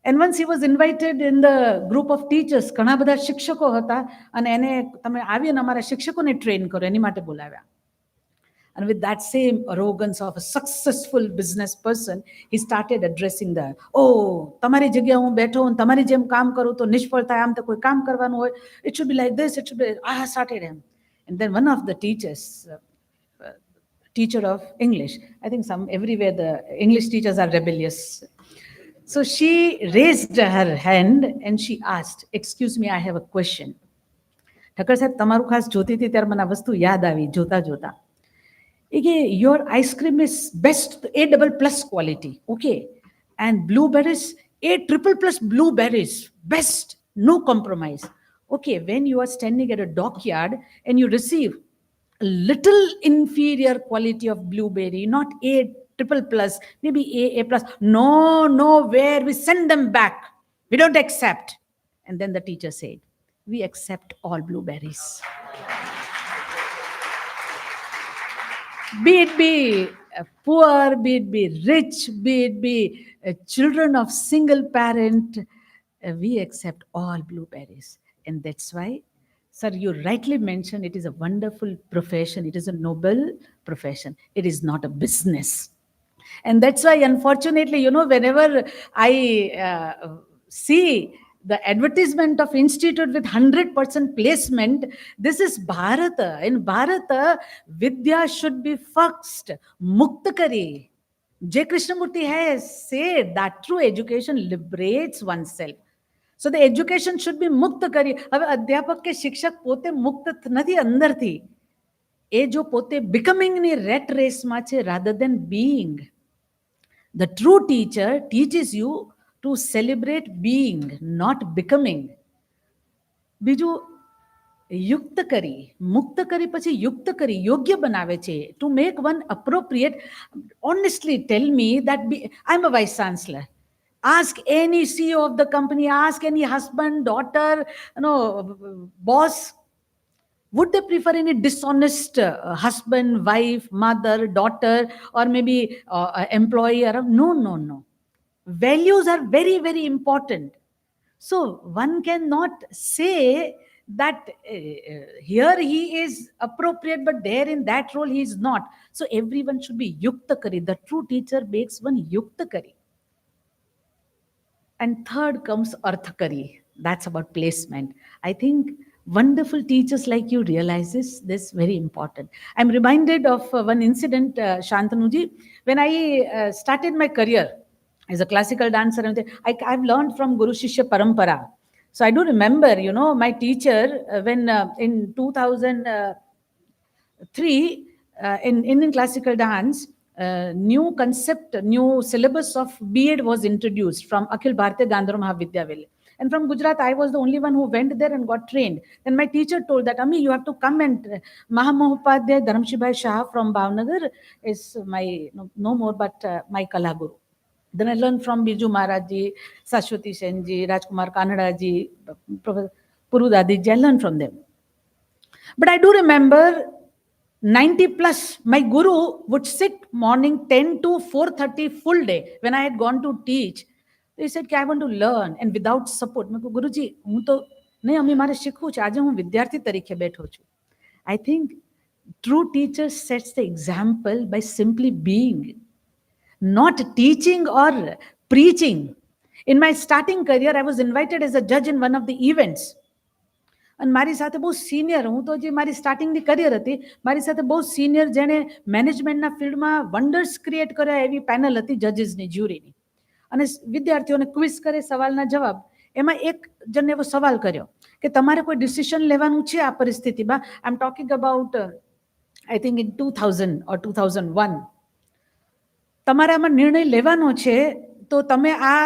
And once he was invited in the group of teachers, ઘણા બધા શિક્ષકો હતા અને એને તમે આવીને અમારા શિક્ષકોને ટ્રેન કરો એની માટે બોલાવ્યા. And with that same arrogance of a successful business person, he started addressing the, તમારી જગ્યા હું બેઠો હું તમારી જેમ કામ કરું તો નિષ્ફળ થાય, આમ તો કોઈ કામ કરવાનું હોય, it should be like this, it should be, I started him. And then one of the teachers, teacher of English, I think everywhere the English teachers are rebellious. So she raised her hand and she asked, excuse me, I have a question. Thakkar સાહેબ તમારું ખાસ જોતી હતી ત્યારે મને આ વસ્તુ યાદ આવી જોતા જોતા. Your ice cream is best A++ quality, okay, and blueberries A++ blueberries, best, no compromise. Okay, when you are standing at a dockyard and you receive a little inferior quality of blueberry, not A++, maybe A++, no, where we send them back, we don't accept. And then the teacher said, we accept all blueberries. Be it be poor, be it be rich, be it be children of single parent, we accept all blueberries. And that's why, sir, you rightly mentioned it is a wonderful profession. It is a noble profession. It is not a business. And that's why, unfortunately, whenever I see the advertisement of institute with 100% placement, this is Bharata. In Bharata, Vidya should be first, Muktakari. J. Krishnamurti has said that true education liberates oneself. So the education should be Muktakari. હવે અધ્યાપક કે શિક્ષક પોતે મુક્ત નથી અંદરથી. એ જો પોતે becomingની rat raceમાં છે rather than being. The true teacher teaches you to celebrate being, not becoming. બીજું યુક્ત કરી, મુક્ત કરી પછી યુક્ત કરી, યોગ્ય બનાવે છે. To make one appropriate, honestly tell me that I'm a vice chancellor. Ask any CEO of the company, ask any husband, daughter, boss, would they prefer any dishonest husband, wife, mother, daughter, or maybe employee? No. Values are very, very important. So one cannot say that here he is appropriate, but there in that role he is not. So everyone should be yuktakari. The true teacher makes one yuktakari. And third comes arthakari. That's about placement. I think wonderful teachers like you realizes this very important. I'm reminded of one incident, Shantanuji, when I started my career as a classical dancer. I've learned from Guru Shishya Parampara. So I do remember, my teacher when in 2003 in Indian classical dance, new concept, new syllabus of B.Ed was introduced from Akhil Bharatiya Gandhara Mahavidyalaya. And from Gujarat, I was the only one who went there and got trained. Then my teacher told that, Ami, you have to come and Mahamohopadhyay Dharamshibhai Shah from Bhavnagar is my, no more, but my Kala Guru. Then I learned from Biju Maharajji, Sashwati Senji, Rajkumar Kanadaji, Professor Puru Dadiji. I learned from them. But I do remember 90+, my guru would sit morning 10 to 4:30 full day when I had gone to teach. He said, I want to learn, and without support. મેં કહું ગુરુજી હું તો નહીં અમે મારે શીખવું છે આજે હું વિદ્યાર્થી તરીકે બેઠો છું. I think true teacher sets the example by simply being, not teaching or preaching. In my starting career, I was invited as a judge in one of the events. અને મારી સાથે બહુ સિનિયર, હું તો જે મારી સ્ટાર્ટિંગની કરિયર હતી, મારી સાથે બહુ સિનિયર જેણે મેનેજમેન્ટના ફિલ્ડમાં વન્ડર્સ ક્રિએટ કર્યા એવી પેનલ હતી જજીસની, જ્યુરીની. અને વિદ્યાર્થીઓને ક્વિઝ કરે, સવાલના જવાબ. એમાં એક જણને એવો સવાલ કર્યો કે તમારે કોઈ ડિસિઝન લેવાનું છે આ પરિસ્થિતિમાં. I am talking about I think in 2000 or 2001. તમારે આમાં નિર્ણય લેવાનો છે તો તમે આ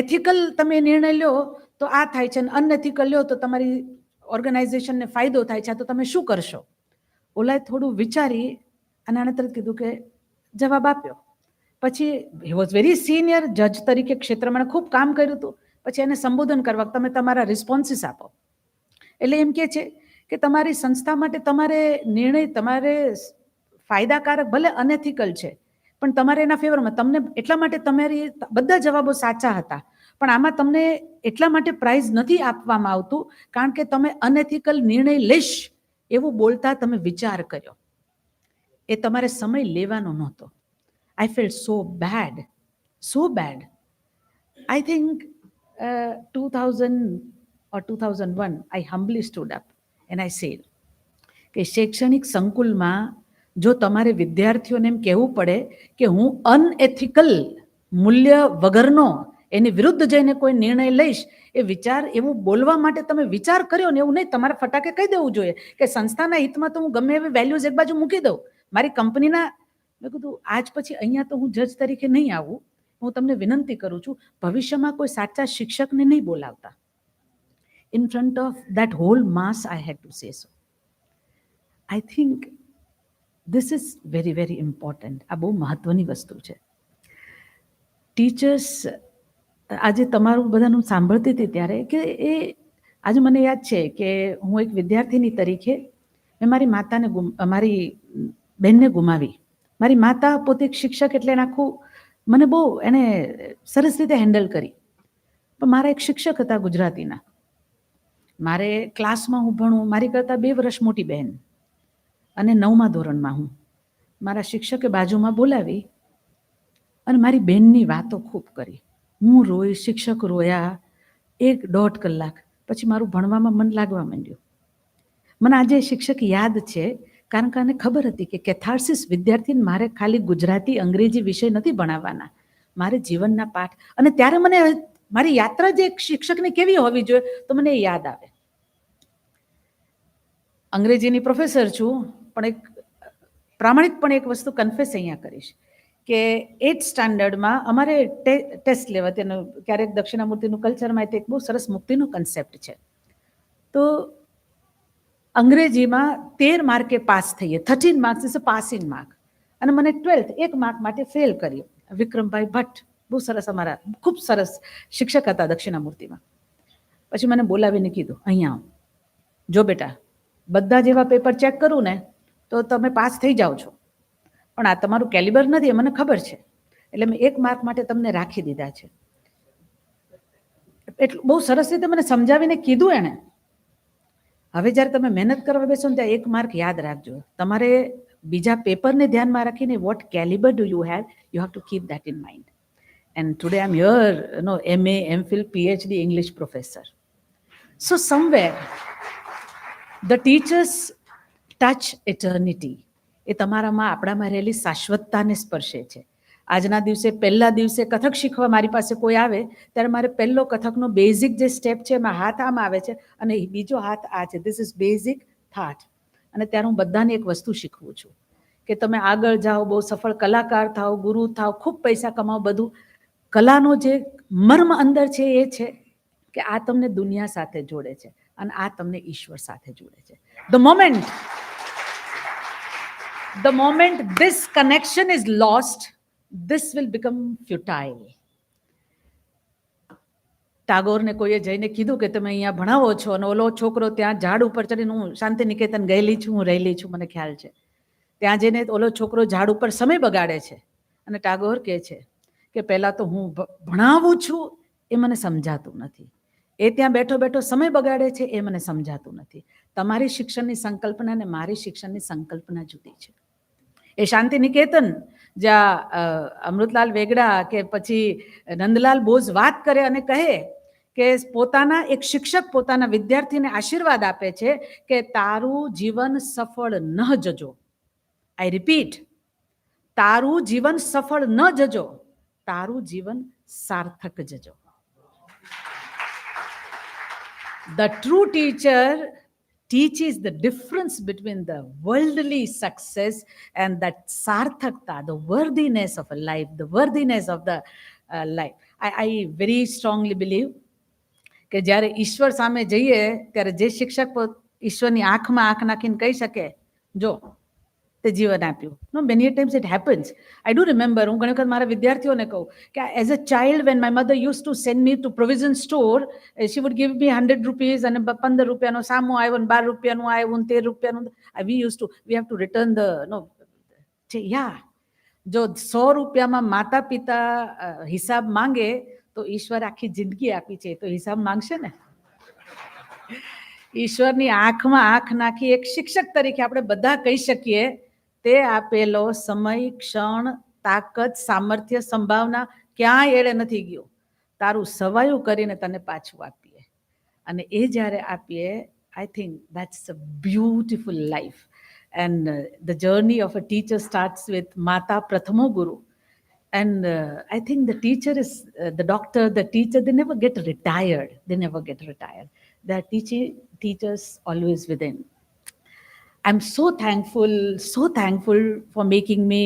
એથિકલ તમે નિર્ણય લ્યો તો આ થાય છે, અને અનએથિકલ લ્યો તો તમારી ઓર્ગેનાઇઝેશનને ફાયદો થાય છે, તો તમે શું કરશો? ઓલાએ થોડું વિચારી અને આને તરત કીધું કે જવાબ આપ્યો. પછી હી વોઝ વેરી સિનિયર જજ તરીકે ક્ષેત્રમાં ખૂબ કામ કર્યું હતું. પછી એને સંબોધન કરવા તમે તમારા રિસ્પોન્સીસ આપો. એટલે એમ કહે છે કે તમારી સંસ્થા માટે તમારે નિર્ણય તમારે ફાયદાકારક, ભલે અનએથિકલ છે, પણ તમારે એના ફેવરમાં તમને એટલા માટે તમારી બધા જવાબો સાચા હતા, પણ આમાં તમને એટલા માટે પ્રાઇઝ નથી આપવામાં આવતું કારણ કે તમે અનએથિકલ નિર્ણય લેશ એવું બોલતા તમે વિચાર કર્યો. એ તમારે સમય લેવાનો નહોતો. I feel so bad, so bad. I think 2000 or 2001, I humbly stood up and I said કે શૈક્ષણિક સંકુલમાં જો તમારે વિદ્યાર્થીઓને એમ કહેવું પડે કે હું અનએથિકલ મૂલ્ય વગરનો એની વિરુદ્ધ જઈને કોઈ નિર્ણય લઈશ, એ વિચાર એવું બોલવા માટે તમે વિચાર કર્યો ને એવું નહીં. તમારે ફટાકે કહી દેવું જોઈએ કે સંસ્થાના હિતમાં તો હું ગમે એવી વેલ્યુઝ એક બાજુ મૂકી દઉં, મારી કંપનીના. મેં કીધું આજ પછી અહીંયા તો હું જજ તરીકે નહીં આવું. હું તમને વિનંતી કરું છું, ભવિષ્યમાં કોઈ સાચા શિક્ષકને નહીં બોલાવતા. In front of that whole mass I had to say so. I think this is very very important. આ બહુ મહત્વની વસ્તુ છે. ટીચર્સ, આજે તમારું બધાનું સાંભળતી હતી ત્યારે કે એ આજે મને યાદ છે કે હું એક વિદ્યાર્થીની તરીકે મેં મારી માતાને મારી બહેનને ગુમાવી. મારી માતા પોતે એક શિક્ષક એટલે એને આખું મને બહુ એને સરસ રીતે હેન્ડલ કરી. પણ મારા એક શિક્ષક હતા ગુજરાતીના. મારે ક્લાસમાં હું ભણું, મારી કરતાં 2 વર્ષ મોટી બહેન અને 9મા ધોરણમાં હું. મારા શિક્ષકે બાજુમાં બોલાવી અને મારી બહેનની વાતો ખૂબ કરી. હું રોઈ, શિક્ષક રોયા 1-1.5 કલાક. પછી મારું ભણવામાં મન લાગવા માંડ્યું. મને આજે શિક્ષક યાદ છે કારણ કે આને ખબર હતી કે કેથાર્સિસ વિદ્યાર્થીને મારે ખાલી ગુજરાતી અંગ્રેજી વિષય નથી ભણાવવાના, મારે જીવનના પાઠ. અને ત્યારે મને મારી યાત્રા જે શિક્ષકની કેવી હોવી જોઈએ તો મને એ યાદ આવે. અંગ્રેજીની પ્રોફેસર છું, પણ એક પ્રામાણિકપણે એક વસ્તુ કન્ફેસ અહીંયા કરીશ કે 8th સ્ટાન્ડર્ડમાં અમારે ટેસ્ટ લેવા, તેનું ક્યારેક દક્ષિણામૂર્તિનું કલ્ચરમાં એક બહુ સરસ મુક્તિનો કન્સેપ્ટ છે. તો અંગ્રેજીમાં 13 માર્કે પાસ થઈએ, 13 marks is a passing mark. અને મને 12th 1 માર્ક માટે ફેલ કર્યો. વિક્રમભાઈ ભટ્ટ બહુ સરસ, અમારા ખૂબ સરસ શિક્ષક હતા દક્ષિણામૂર્તિમાં. પછી મને બોલાવીને કીધું, અહીંયા આવો, જો બેટા બધા જેવા પેપર ચેક કરું ને તો તમે પાસ થઈ જાઓ છો, પણ આ તમારું કેલિબર નથી એ મને ખબર છે, એટલે મેં 1 માર્ક માટે તમને રાખી દીધા છે. એટલું બહુ સરસ રીતે મને સમજાવીને કીધું એણે. હવે જ્યારે તમે મહેનત કરવા બેસો ને ત્યાં 1 માર્ક યાદ રાખજો. તમારે બીજા પેપરને ધ્યાનમાં રાખીને what calibre do you have to keep that in mind. And today I am here, MA, MPhil, PhD English professor. So somewhere the teachers touch eternity. એ તમારામાં આપણામાં રહેલી શાશ્વતતાને સ્પર્શે છે. આજના દિવસે પહેલા દિવસે કથક શીખવા મારી પાસે કોઈ આવે ત્યારે મારે પહેલો કથકનો બેઝિક જે સ્ટેપ છે એમાં હાથ આમ આવે છે અને બીજો હાથ આ છે. This is basic thought. અને ત્યારે હું બધાને એક વસ્તુ શીખવું છું કે તમે આગળ જાઓ, બહુ સફળ કલાકાર થાઓ, ગુરુ થાઓ, ખૂબ પૈસા કમાઓ, બધું. કલાનો જે મર્મ અંદર છે એ છે કે આ તમને દુનિયા સાથે જોડે છે અને આ તમને ઈશ્વર સાથે જોડે છે. The moment this connection is lost, this will become futile. ટાગોરને કોઈએ જઈને કીધું કે તમે અહીંયા ભણાવો છો અને ઓલો છોકરો ત્યાં ઝાડ ઉપર ચડીને, હું શાંતિ નિકેતન ગયેલી છું, હું રહેલી છું, મને ખ્યાલ છે, ત્યાં જઈને ઓલો છોકરો ઝાડ ઉપર સમય બગાડે છે અને ટાગોર કહે છે કે પહેલાં તો હું ભણાવું છું એ મને સમજાતું નથી, એ ત્યાં બેઠો બેઠો સમય બગાડે છે એ મને સમજાતું નથી. તમારી શિક્ષણની સંકલ્પના અને મારી શિક્ષણની સંકલ્પના જુદી છે. એ શાંતિ નિકેતન જ્યાં અમૃતલાલ વેગડા કે પછી નંદલાલ બોઝ વાત કરે અને કહે કે પોતાના એક શિક્ષક પોતાના વિદ્યાર્થીને આશીર્વાદ આપે છે કે તારું જીવન સફળ ન જજો. આઈ રિપીટ, તારું જીવન સફળ ન જજો, તારું જીવન સાર્થક જજો. The true teacher teaches the difference between the worldly success and that sarthakta, the worthiness of a life, the worthiness of the life. I very strongly believe કે જ્યારે ઈશ્વર સામે જઈએ ત્યારે જે શિક્ષક ઈશ્વરની આંખમાં આંખ નાખીને કહી શકે જો તે જીવન આપ્યું. No, many times it happens. I do remember, હું ઘણી વખત મારા વિદ્યાર્થીઓને કહું કે as a child when my mother used to send me to provision store, she would give me 100 rupees અને 15 રૂપિયાનો સામો આવ્યો ને 12 રૂપિયાનું આવ્યું ને 13 રૂપિયાનું. We have to return the, yeah, જો 100 રૂપિયામાં માતા પિતા હિસાબ માંગે તો ઈશ્વર આખી જિંદગી આપી છે તો હિસાબ માંગશે ને. ઈશ્વરની આંખમાં આંખ નાખી એક શિક્ષક તરીકે આપણે બધા કહી શકીએ તે આપેલો સમય, ક્ષણ, તાકાત, સામર્થ્ય, સંભાવના ક્યાંય એળે નથી ગયો. તારું સવાયું કરીને તને પાછું આપીએ અને એ જ્યારે આપીએ, I think that's a beautiful life. And the journey of a teacher starts with Mata Prathamo Guru. And I think the teacher is, the doctor, the teacher, they never get retired. They never get retired. They are teachers always within. I'm so thankful for making me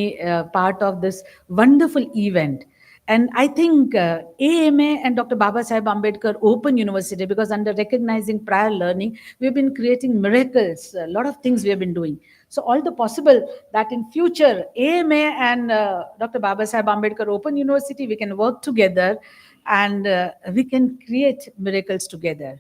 part of this wonderful event. And I think AMA and Dr. Baba Saheb Ambedkar Open University, because under recognizing prior learning, we've been creating miracles, a lot of things we have been doing. So all the possible that in future, AMA and Dr. Baba Saheb Ambedkar Open University, we can work together and we can create miracles together.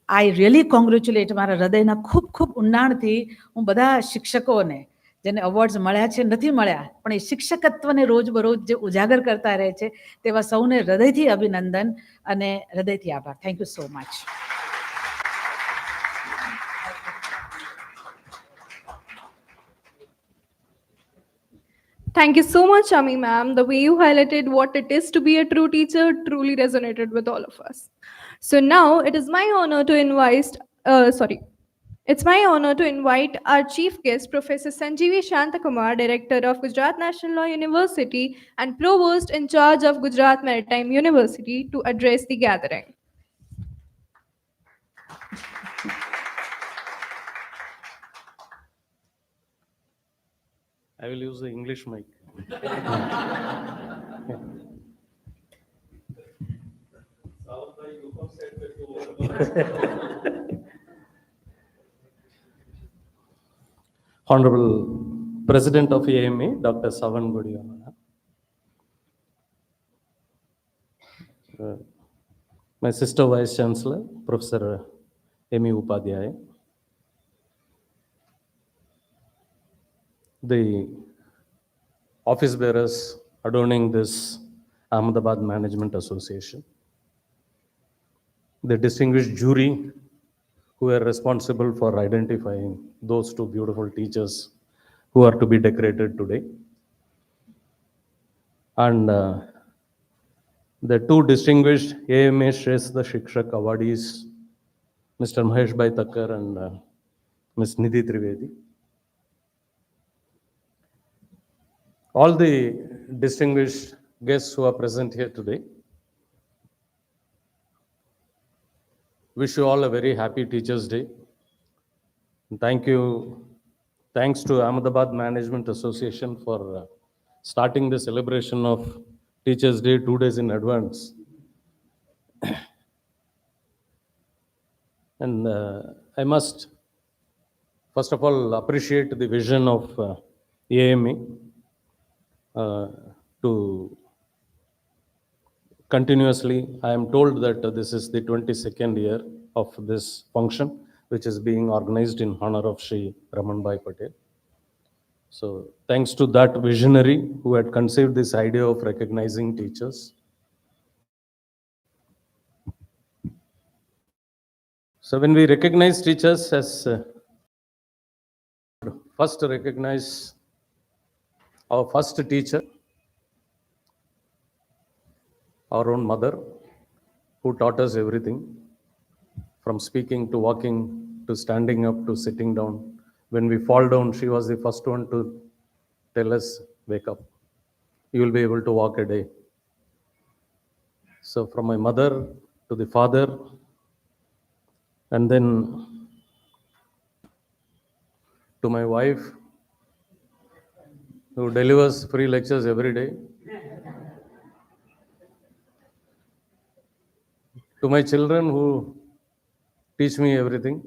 I really congratulate મારા હૃદયના ખૂબ ખૂબ ઊંડાણથી હું બધા શિક્ષકોને જેને awards મળ્યા છે નથી મળ્યા પણ એ શિક્ષકત્વને રોજબરોજ જે ઉજાગર કરતા રહે છે તેવા સૌને હૃદયથી અભિનંદન અને હૃદયથી આભાર. Thank you so much. Thank you so much, Ami ma'am. The way you highlighted what it is to be a true teacher truly resonated with all of us. So now it is my honor to It's my honor to invite our chief guest, Professor Sanjeevi Shantakumar, Director of Gujarat National Law University and Provost in charge of Gujarat Maritime University, to address the gathering. I will use the English mic. Honorable President of AMA, Dr. Savan Gudiyamana. My sister Vice Chancellor, Professor Amy Upadhyaya. The office bearers adorning this Ahmedabad Management Association. The distinguished jury who are responsible for identifying those two beautiful teachers who are to be decorated today. And the two distinguished AMA Shreshtha Shikshak awardees, Mr. Maheshbhai Thakkar and Ms. Nidhi Trivedi. All the distinguished guests who are present here today, wish you all a very happy Teachers' Day. Thank you. Thanks to Ahmedabad Management Association for starting the celebration of Teachers' Day 2 days in advance. And I must, first of all, appreciate the vision of AMA to continuously, I am told that this is the 22nd year of this function, which is being organized in honor of Shri Ramanbhai Patel. So thanks to that visionary who had conceived this idea of recognizing teachers. So when we recognize teachers as first recognize our first teacher, our own mother, who taught us everything, from speaking to walking to standing up to sitting down. When we fall down, she was the first one to tell us, wake up. You will be able to walk a day. So from my mother to the father, and then to my wife, who delivers free lectures every day, to my children who teach me everything.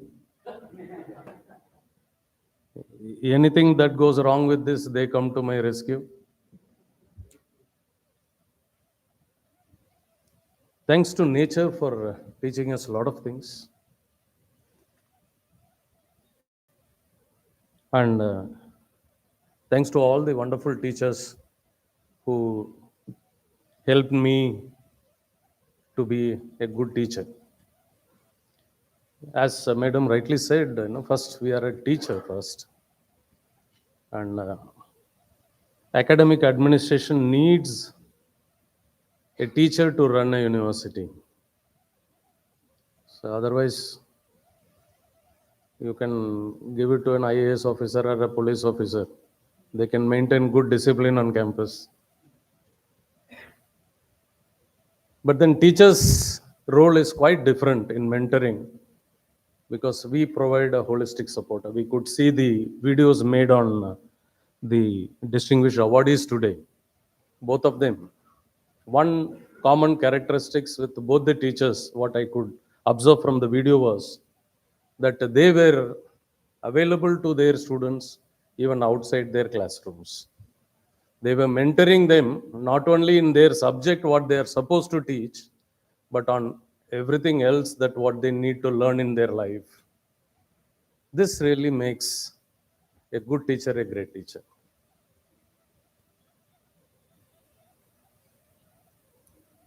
Anything that goes wrong with this, they come to my rescue. Thanks to nature for teaching us a lot of things. And thanks to all the wonderful teachers who helped me to be a good teacher. As Madam rightly said, first we are a teacher first, and academic administration needs a teacher to run a university. So otherwise, you can give it to an IAS officer or a police officer. They can maintain good discipline on campus. But then teachers' role is quite different in mentoring, because we provide a holistic support. We could see the videos made on the distinguished awardees today, both of them. One common characteristics with both the teachers, what I could observe from the video, was that they were available to their students even outside their classrooms. They were mentoring them not only in their subject, what they are supposed to teach, but on everything else that what they need to learn in their life. This really makes a good teacher a great teacher.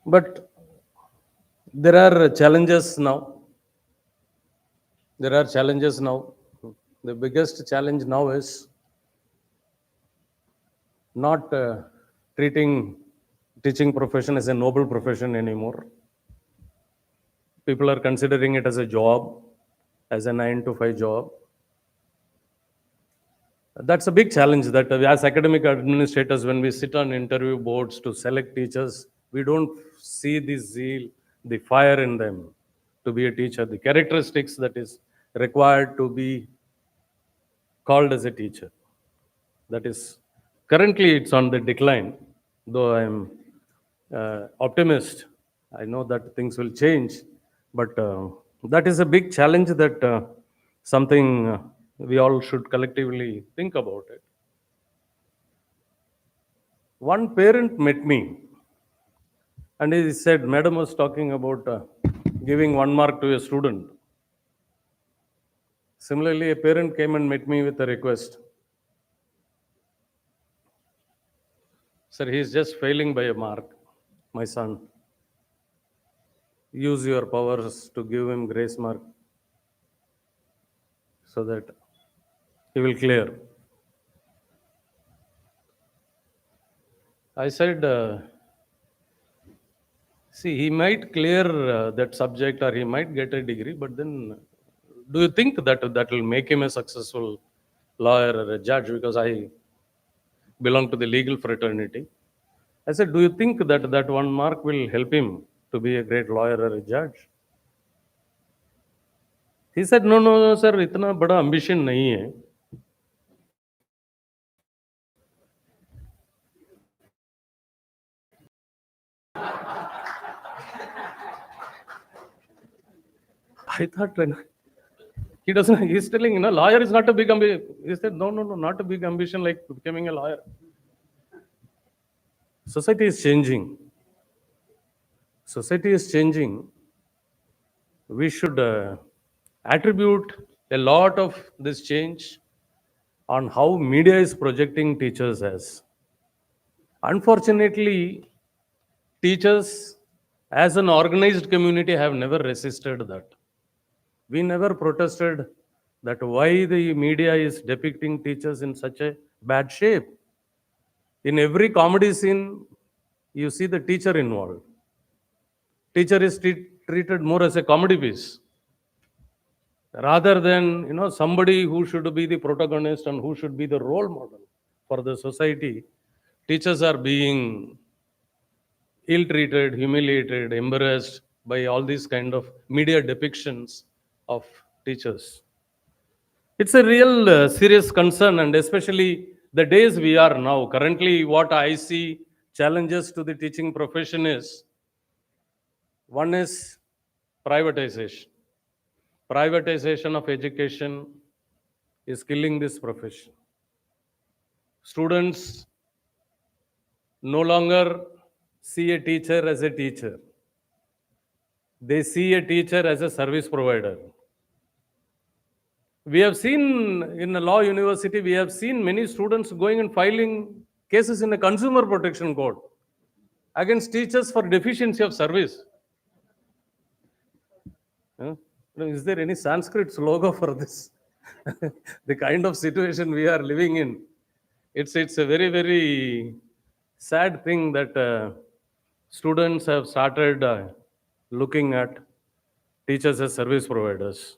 But there are challenges now. The biggest challenge now is not treating teaching profession as a noble profession anymore. People are considering it as a job, as a 9 to 5 job. That's a big challenge, that as academic administrators, when we sit on interview boards to select teachers, we don't see the zeal, the fire in them to be a teacher, the characteristics that is required to be called as a teacher. That is, currently it's on the decline, though I'm optimist. I know that things will change, but that is a big challenge, that something we all should collectively think about it. One parent met me and he said, Madam was talking about giving 1 mark to a student. Similarly, a parent came and met me with a request. Sir, he is just failing by a mark, my son. Use your powers to give him grace mark so that he will clear. I said, see, he might clear that subject or he might get a degree, but then do you think that that will make him a successful lawyer or a judge? Because I belong to the legal fraternity. I said, do you think that that 1 mark will help him to be a great lawyer or a judge? He said, no, no, sir, इतना बड़ा ambition नहीं है. I thought, he doesn't, he's telling, lawyer is not a big ambition. He said, no, not a big ambition like becoming a lawyer. Society is changing. Society is changing. We should attribute a lot of this change on how media is projecting teachers as. Unfortunately, teachers as an organized community have never resisted that. We never protested that why the media is depicting teachers in such a bad shape. In every comedy scene, you see the teacher involved. Teacher is treated more as a comedy piece rather than somebody who should be the protagonist and who should be the role model for the society. Teachers are being ill-treated, humiliated, embarrassed by all these kind of media depictions of teachers. It's a real serious concern, and especially the days we are now. Currently, what I see challenges to the teaching profession is, one is privatization. Privatization of education is killing this profession. Students no longer see a teacher as a teacher. They see a teacher as a service provider. We have seen in a law university, we have seen many students going and filing cases in a consumer protection code against teachers for deficiency of service. Is there any Sanskrit slogan for this? The kind of situation we are living in. It's a very, very sad thing that students have started looking at teachers as service providers.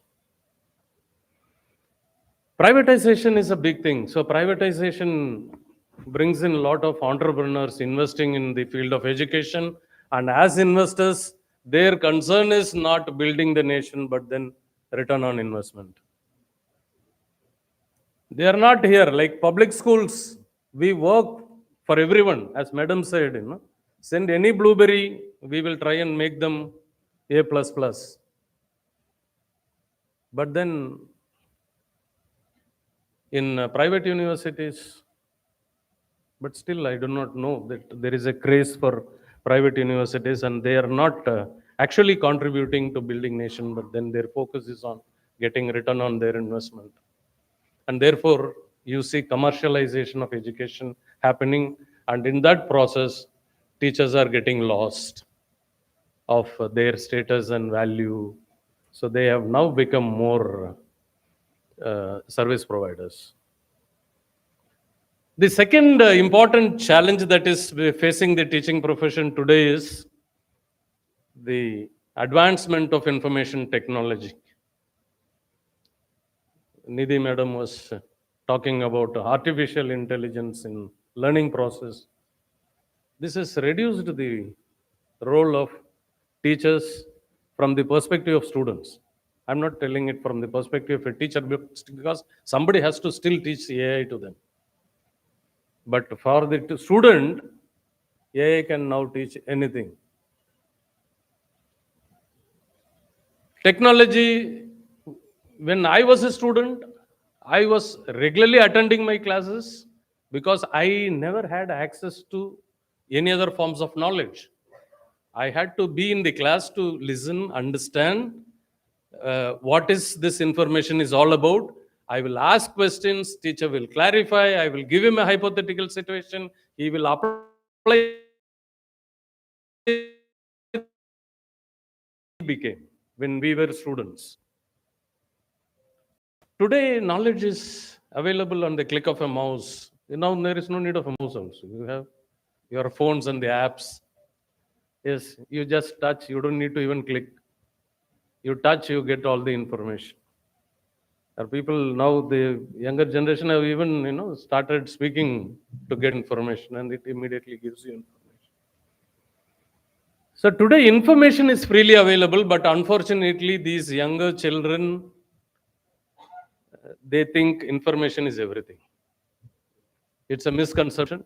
Privatization is a big thing. So privatization brings in a lot of entrepreneurs investing in the field of education. And as investors, their concern is not building the nation, but then return on investment. They are not here. Like public schools, we work for everyone. As Madam said, send any blueberry, we will try and make them A++. But then in private universities, but still I do not know that there is a craze for private universities, and they are not actually contributing to building nation, but then their focus is on getting return on their investment. And therefore, you see commercialization of education happening, and in that process, teachers are getting lost of their status and value. So they have now become more service providers. The second important challenge that is facing the teaching profession today is the advancement of information technology. Nidhi Madam was talking about artificial intelligence in learning process. This has reduced the role of teachers from the perspective of students. I'm not telling it from the perspective of a teacher because somebody has to still teach AI to them. But for the student, AI can now teach anything. Technology, when I was a student, I was regularly attending my classes because I never had access to any other forms of knowledge. I had to be in the class to listen, understand what is this information is all about. I will ask questions, teacher will clarify, I will give him a hypothetical situation, he will apply. Became when we were students. Today, knowledge is available on the click of a mouse. Now there is no need of a mouse also. You have your phones and the apps. Yes, you just touch, you don't need to even click. You touch, you get all the information. Our people now, the younger generation have even started speaking to get information, and it immediately gives you information. So today information is freely available, but unfortunately these younger children, they think information is everything. It's a misconception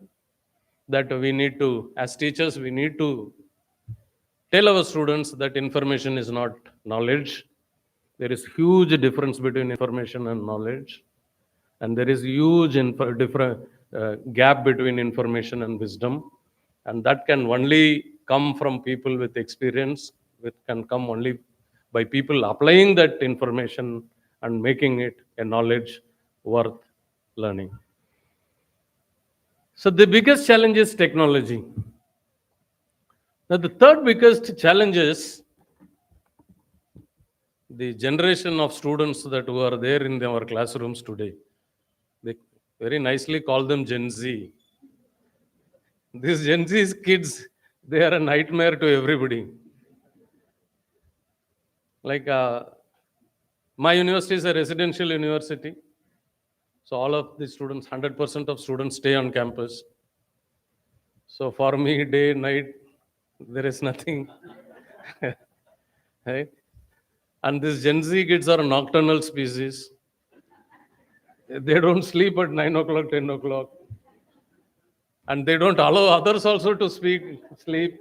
that we need to, as teachers, we need to tell our students that information is not knowledge. There is huge difference between information and knowledge. And there is huge gap between information and wisdom. And that can only come from people with experience. It can come only by people applying that information and making it a knowledge worth learning. So the biggest challenge is technology. Now the third biggest challenge is the generation of students that who are there in our classrooms today. They very nicely call them Gen Z. These Gen Z kids, they are a nightmare to everybody. Like my university is a residential university. So all of the students, 100% of students stay on campus. So for me, day, night, there is nothing. Right? And these Gen Z kids are a nocturnal species. They don't sleep at 9 o'clock, 10 o'clock. And they don't allow others also to sleep.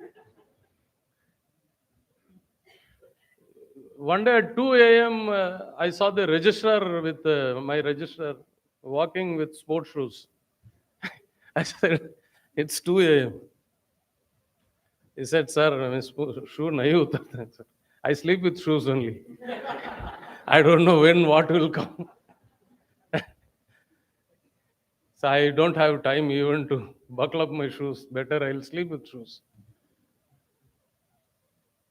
One day at 2 a.m., I saw the registrar with my registrar walking with sports shoes. I said, it's 2 a.m. He said, sir, shoe nahi utarta. I sleep with shoes only. I don't know when what will come. So I don't have time even to buckle up my shoes. Better I'll sleep with shoes.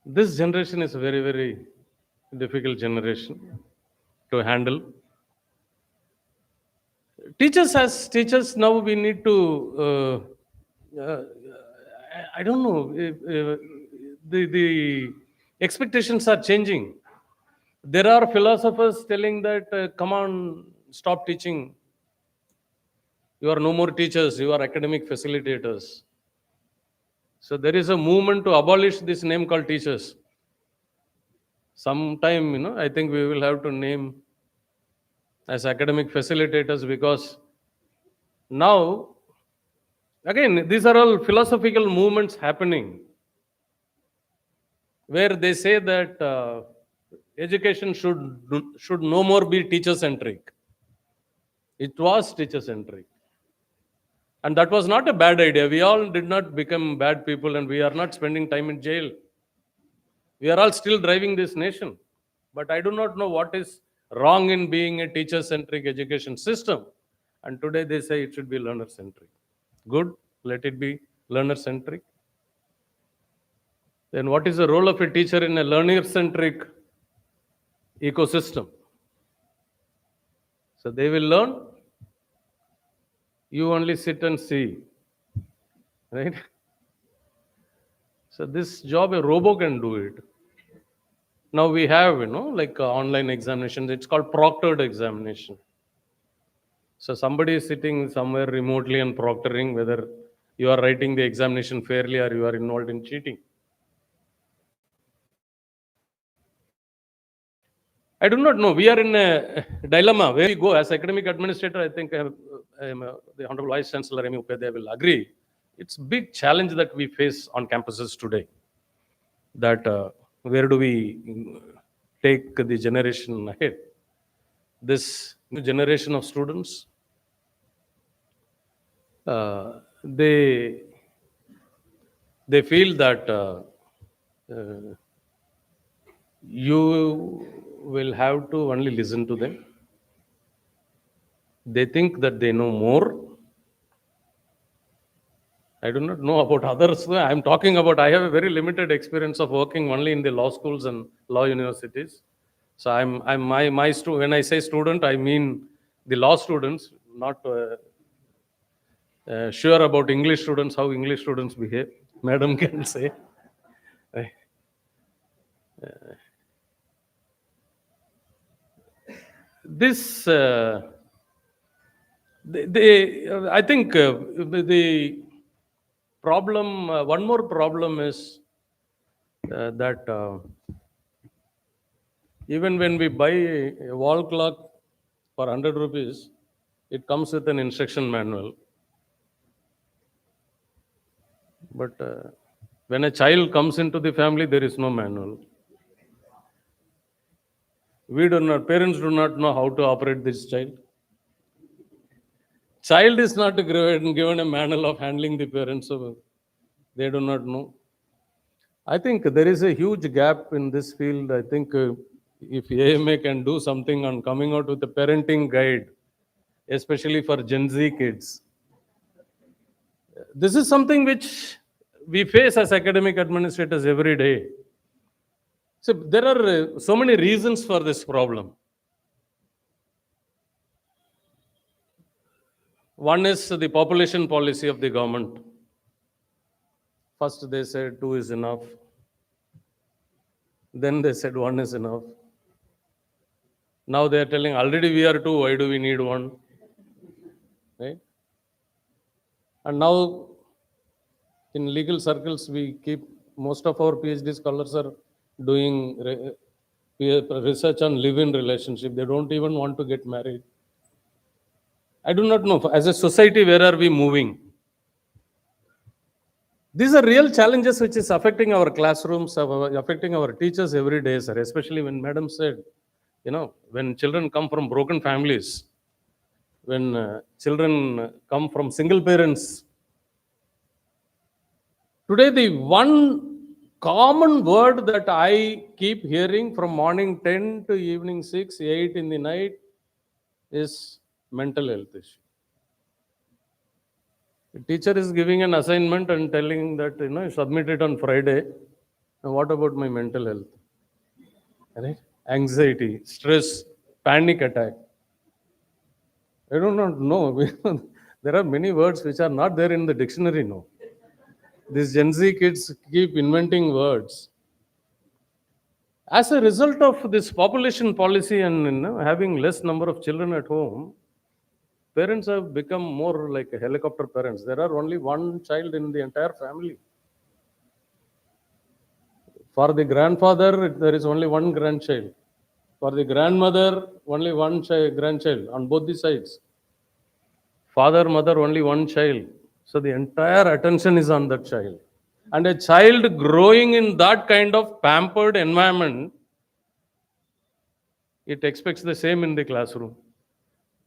This generation is a very, very difficult generation to handle. Teachers, as teachers, now we need to, I don't know, the expectations are changing. There are philosophers telling that, come on, stop teaching. You are no more teachers, you are academic facilitators. So there is a movement to abolish this name called teachers. Sometime, I think we will have to name as academic facilitators, because now, again, these are all philosophical movements happening where they say that education should no more be teacher-centric. It was teacher-centric. And that was not a bad idea. We all did not become bad people, and we are not spending time in jail. We are all still driving this nation. But I do not know what is wrong in being a teacher-centric education system. And today they say it should be learner-centric. Good, let it be learner-centric. Then what is the role of a teacher in a learner-centric ecosystem? So they will learn, you only sit and see, right? So this job, a robo can do it. Now we have, like online examinations, it's called proctored examination. So somebody is sitting somewhere remotely and proctoring whether you are writing the examination fairly or you are involved in cheating. I do not know. We are in a dilemma. Where we go as academic administrator, I think the Honorable Vice Chancellor M. Upadhyay will agree. It's a big challenge that we face on campuses today. That where do we take the generation ahead? This new generation of students, they feel that you will have to only listen to them. They think that they know more. I do not know about others. I'm talking about, I have a very limited experience of working only in the law schools and law universities. So when I say student, I mean the law students, not sure about English students, how English students behave. Madam can say. This, I think the problem, one more problem is that even when we buy a wall clock for 100 rupees, it comes with an instruction manual. But when a child comes into the family, there is no manual. Parents do not know how to operate this child. Child is not given a manual of handling the parents, so they do not know. I think there is a huge gap in this field. I think if AMA can do something on coming out with a parenting guide, especially for Gen Z kids. This is something which we face as academic administrators every day. So there are so many reasons for this problem. One is the population policy of the government. First they said 2 is enough. Then they said 1 is enough. Now they are telling already we are 2, why do we need 1? Right? And now in legal circles, we keep most of our PhD scholars are doing research on live-in relationship. They don't even want to get married. I do not know, as a society, where are we moving? These are real challenges which is affecting our classrooms, affecting our teachers every day, sir. Especially when Madam said, when children come from broken families, when children come from single parents. Today, the one common word that I keep hearing from morning 10 to evening 6, 8 in the night is mental health issue. The teacher is giving an assignment and telling that, submit it on Friday. Now, what about my mental health? Right? Anxiety, stress, panic attack. I do not know. There are many words which are not there in the dictionary now. These Gen Z kids keep inventing words. As a result of this population policy and having less number of children at home, parents have become more like helicopter parents. There are only one child in the entire family. For the grandfather, there is only one grandchild. For the grandmother, only one grandchild on both the sides. Father, mother, only one child. So the entire attention is on that child. And a child growing in that kind of pampered environment, it expects the same in the classroom.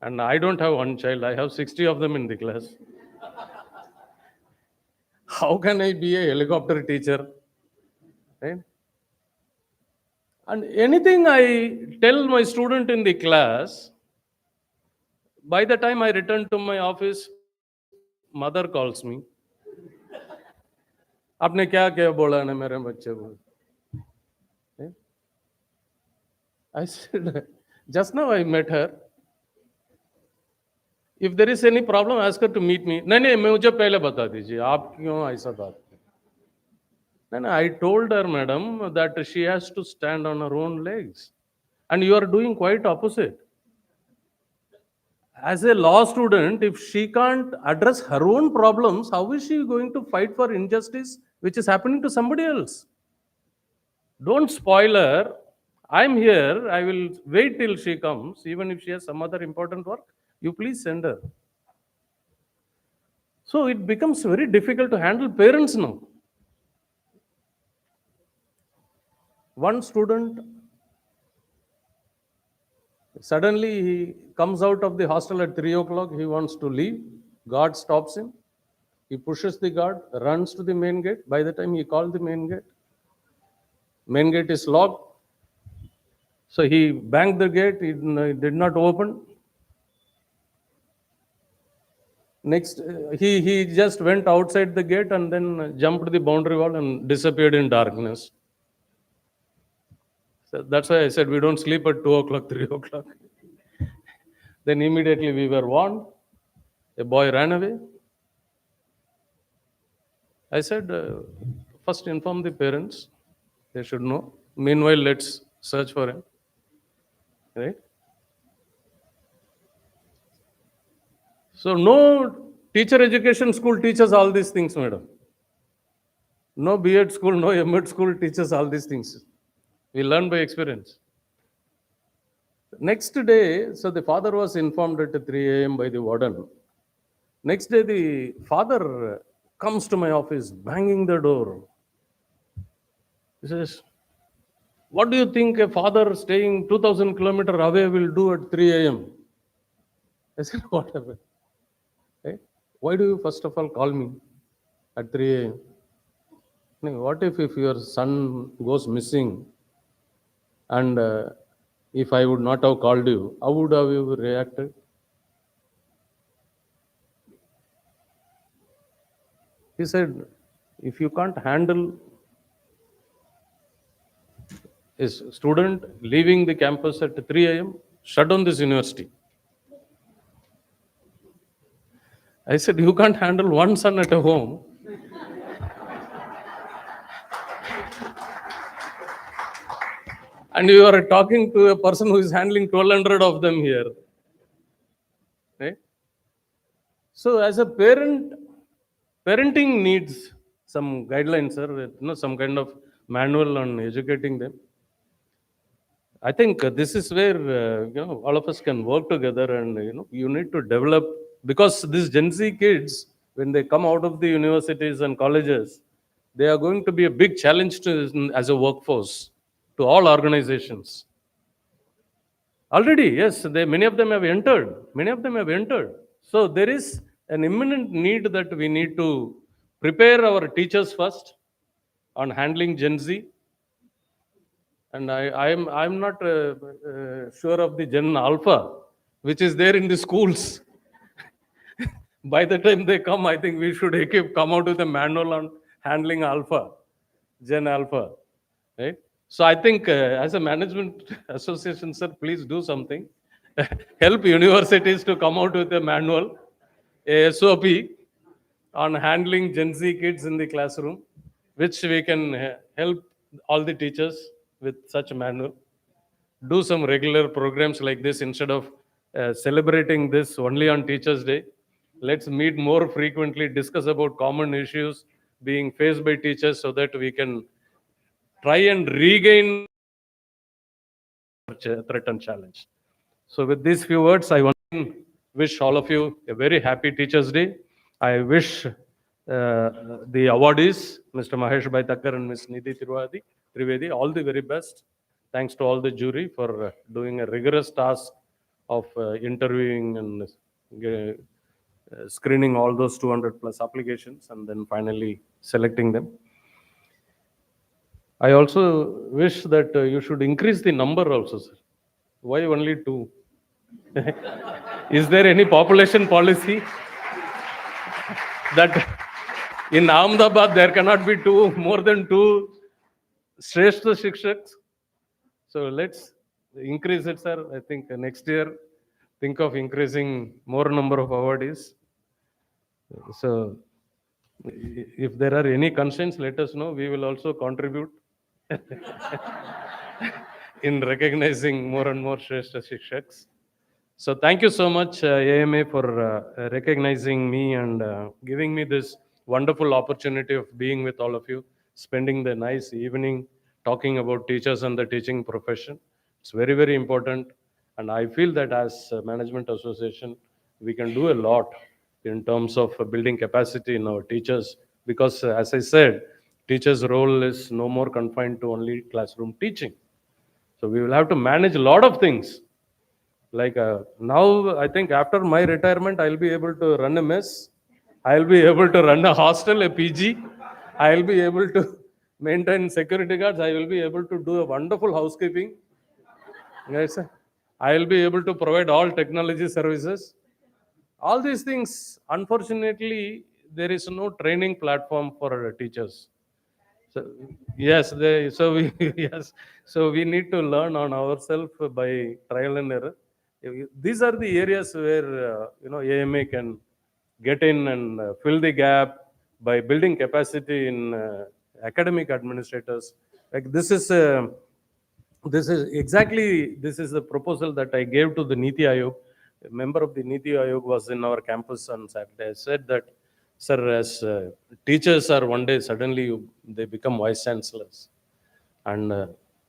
And I don't have one child, I have 60 of them in the class. How can I be a helicopter teacher? Right? And anything I tell my student in the class, by the time I return to my office, mother calls me. आपने क्या क्या बोला ना मेरे बच्चे को? I said, just now I met her. If there is any problem, ask her to meet me. नहीं मुझे पहले बता दीजिए आप क्यों ऐसा बात? No, I told her, madam, that she has to stand on her own legs. And you are doing quite opposite. As a law student, if she can't address her own problems, how is she going to fight for injustice which is happening to somebody else? Don't spoil her. I'm here. I will wait till she comes. Even if she has some other important work, you please send her. So it becomes very difficult to handle parents now. One student, suddenly he comes out of the hostel at 3 o'clock. He wants to leave. Guard stops him. He pushes the guard, runs to the main gate. By the time he called the main gate is locked. So he banged the gate. It did not open. Next, he just went outside the gate and then jumped the boundary wall and disappeared in darkness. So that's why I said we don't sleep at 2 o'clock, 3 o'clock. Then immediately we were warned. A boy ran away. I said, first inform the parents. They should know. Meanwhile, let's search for him. Right? So no teacher education school teaches all these things, madam. No B.Ed school, no M.Ed school teaches all these things. We learn by experience. Next day, so the father was informed at 3 a.m. by the warden. Next day, the father comes to my office, banging the door. He says, what do you think a father staying 2,000 kilometers away will do at 3 a.m.? I said, what happened? Hey, why do you first of all call me at 3 a.m.? What if your son goes missing and if I would not have called you, how would have you reacted? He said, if you can't handle a student leaving the campus at 3 a.m., shut down this university. I said, you can't handle one son at a home. And you are talking to a person who is handling 1,200 of them here. Right? So as a parent, parenting needs some guidelines, sir, some kind of manual on educating them. I think this is where all of us can work together, and you need to develop, because these Gen Z kids, when they come out of the universities and colleges, they are going to be a big challenge as a workforce to all organizations. Already, yes, many of them have entered. Many of them have entered. So there is an imminent need that we need to prepare our teachers first on handling Gen Z. And I'm not sure of the Gen Alpha, which is there in the schools. By the time they come, I think we should come out with a manual on handling alpha, Gen Alpha, right? So I think as a management association, sir, please do something. Help universities to come out with a manual, a SOP on handling Gen Z kids in the classroom, which we can help all the teachers with such a manual. Do some regular programs like this instead of celebrating this only on Teachers' Day. Let's meet more frequently, discuss about common issues being faced by teachers so that we can try and regain threat and challenge. So with these few words, I want to wish all of you a very happy Teachers' Day. I wish the awardees, Mr. Mahesh Bhai Thakkar and Ms. Nidhi Trivedi, all the very best. Thanks to all the jury for doing a rigorous task of interviewing and screening all those 200 plus applications and then finally selecting them. I also wish that you should increase the number also, sir. Why only 2? Is there any population policy that in Ahmedabad there cannot be more than 2 Shreshtha Shikshaks? So let's increase it, sir. I think next year, think of increasing more number of awardees. So if there are any concerns, let us know. We will also contribute in recognizing more and more Shreshtha Shikshaks. So thank you so much, AMA, for recognizing me and giving me this wonderful opportunity of being with all of you, spending the nice evening talking about teachers and the teaching profession. It's very, very important. And I feel that as a management association, we can do a lot in terms of building capacity in our teachers. Because as I said, teachers' role is no more confined to only classroom teaching. So we will have to manage a lot of things. Like now, I think after my retirement, I'll be able to run a mess. I'll be able to run a hostel, a PG. I'll be able to maintain security guards. I will be able to do a wonderful housekeeping. Yes, I'll be able to provide all technology services. All these things, unfortunately, there is no training platform for teachers. So yes, so we need to learn on ourselves by trial and error. These are the areas where AMA can get in and fill the gap by building capacity in academic administrators. Like this is the proposal that I gave to the Niti Ayog. A member of the Niti Ayog was in our campus on Saturday. I said that, sir, as teachers are one day suddenly they become vice chancellors, and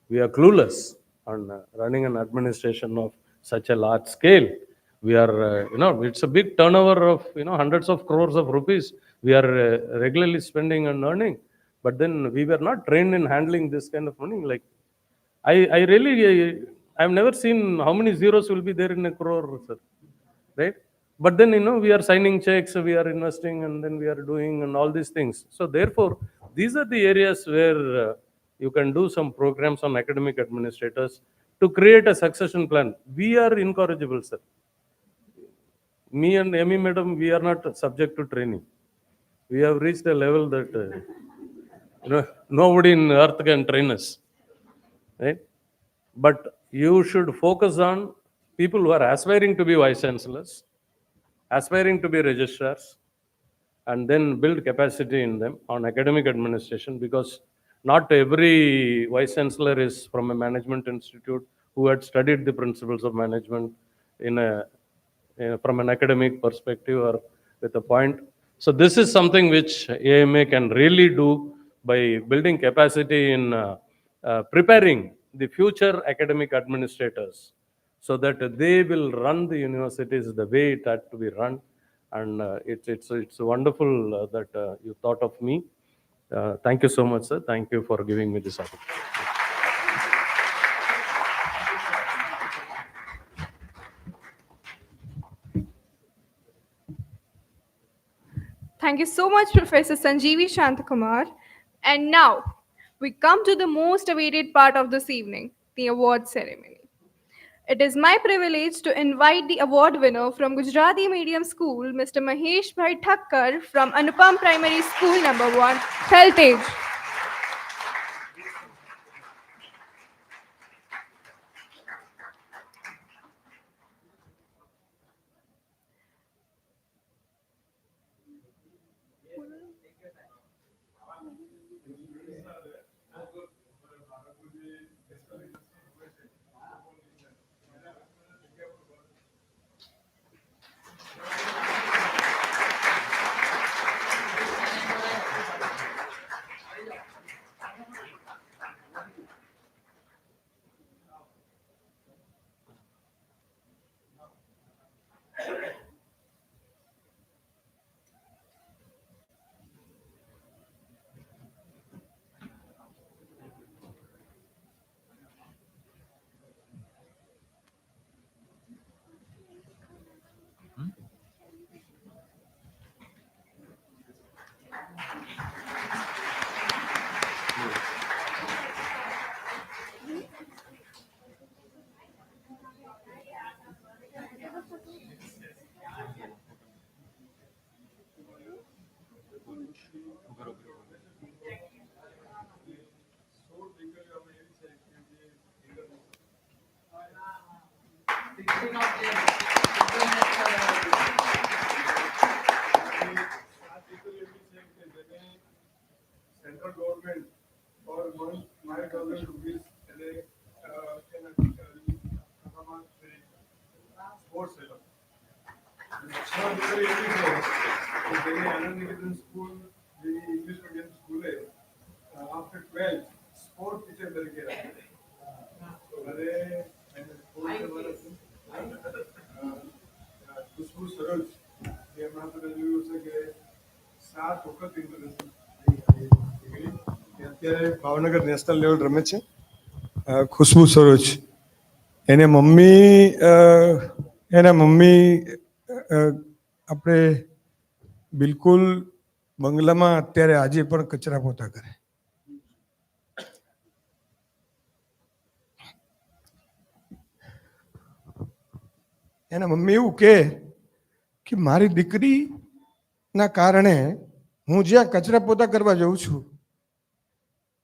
we are clueless on running an administration of such a large scale. We are, it's a big turnover of hundreds of crores of rupees. We are regularly spending and earning, but then we were not trained in handling this kind of money. Like I've never seen how many zeros will be there in a crore, sir, right? But then, we are signing checks, we are investing, and then we are doing and all these things. So therefore, these are the areas where you can do some programs on academic administrators to create a succession plan. We are incorrigible, sir. Me and Amy madam, we are not subject to training. We have reached a level that nobody in earth can train us, right? But you should focus on people who are aspiring to be vice chancellors, aspiring to be registrars, and then build capacity in them on academic administration, because not every vice chancellor is from a management institute who had studied the principles of management from an academic perspective or with a point. So this is something which AMA can really do by building capacity in preparing the future academic administrators so that they will run the universities the way it had to be run. And it's wonderful that you thought of me. Thank you so much, sir. Thank you for giving me this opportunity. Thank you so much, Professor Sanjeevi Shantakumar. And now we come to the most awaited part of this evening, the award ceremony. It is my privilege to invite the award winner from Gujarati Medium School, Mr. Mahesh Bhai Thakkar from Anupam Primary School number 1, Thaltej. Central government or my government rupees એટલે sports setup Anand Niketan school જે English medium સ્કૂલે after 12 sport teacher તરીકે રાખી અને ખુશ્બુ સરોજ જે હમણાં તમે જોયું છે કે 7 વખત ઇન્ટરનેશનલ અત્યારે ભાવનગર નેશનલ લેવલ રમે છે. ખુશ્બુ સરોજ એના મમ્મી આપણે બિલકુલ બંગલામાં અત્યારે આજે પણ કચરા પોતા કરે. એના મમ્મી એવું કે મારી દીકરીના કારણે હું જ્યાં કચરા પોતા કરવા જઉં છું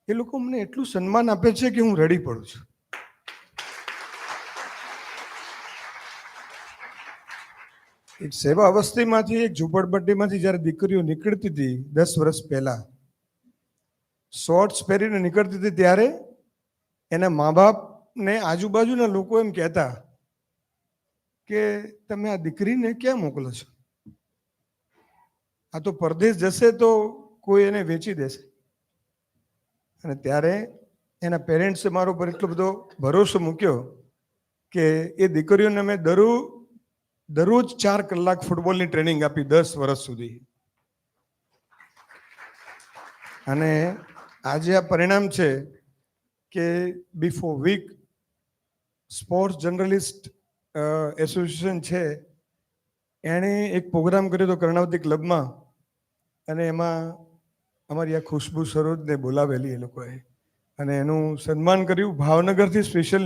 એ લોકો મને એટલું સન્માન આપે છે કે હું રડી પડું છું. એક સેવા અવસ્થામાંથી એક ઝૂંપડપટ્ટીમાંથી જ્યારે દીકરીઓ નીકળતી હતી 10 વર્ષ પહેલા શોર્ટ્સ પહેરીને નીકળતી હતી ત્યારે એના મા બાપને આજુબાજુના લોકો એમ કહેતા કે તમે આ દીકરીને ક્યાં મોકલો છો? આ તો પરદેશ જશે તો કોઈ એને વેચી દેશે. અને ત્યારે એના પેરેન્ટ્સે મારો પર એટલો બધો ભરોસો મૂક્યો કે એ દીકરીઓને અમે દરરોજ 4 કલાક ફૂટબોલની ટ્રેનિંગ આપી 10 વર્ષ સુધી. અને આજે આ પરિણામ છે કે before week sports journalist association છે એણે એક પ્રોગ્રામ કર્યો હતો કર્ણાવતી ક્લબમાં અને એમાં અમારી આ ખુશ્બુ સરોજને બોલાવેલી એ લોકોએ અને એનું સન્માન કર્યું. ભાવનગરથી સ્પેશિયલ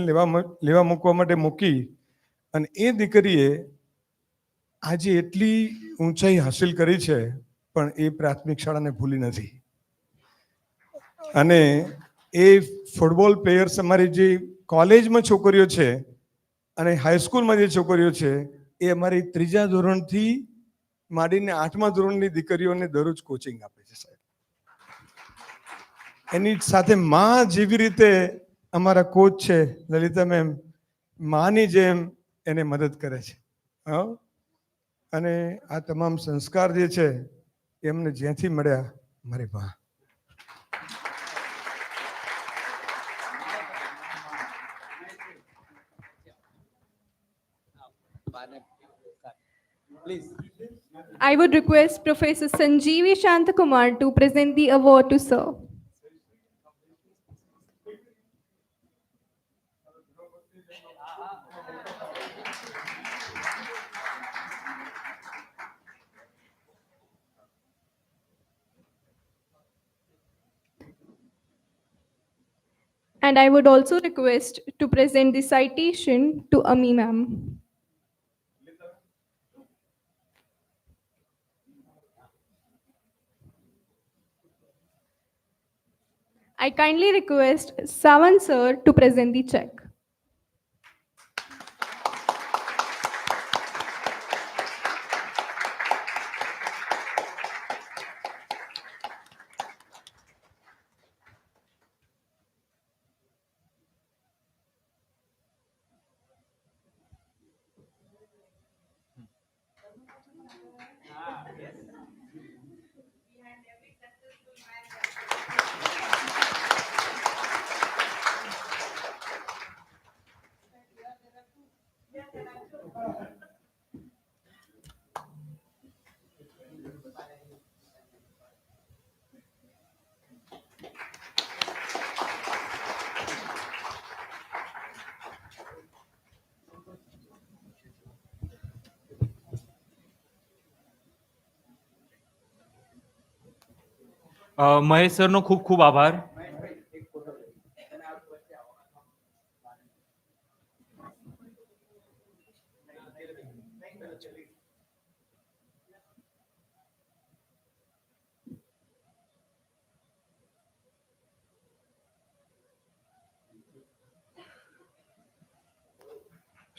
લેવા મૂકવા માટે મૂકી અને એ દીકરીએ આજે એટલી ઊંચાઈ હાસિલ કરી છે પણ એ પ્રાથમિક શાળાને ભૂલી નથી. અને એ ફૂટબોલ પ્લેયર્સ અમારી જે કોલેજમાં છોકરીઓ છે અને હાઈસ્કૂલમાં જે છોકરીઓ છે એ અમારી 3જા ધોરણથી માંડીને 8મા ધોરણની દીકરીઓને દરરોજ કોચિંગ આપે છે સાહેબ. એની સાથે માં જેવી રીતે અમારા કોચ છે લલિતા મેમ માની જેમ એને મદદ કરે છે. અને આ તમામ સંસ્કાર જે છે એમને જ્યાંથી મળ્યા મારી માં. Please. I would request Professor Sanjeevi Shantakumar to present the award to Sir. And I would also request to present the citation to Ami ma'am. I kindly request Sawan sir to present the check. Mahesh સરનો ખૂબ ખૂબ આભાર.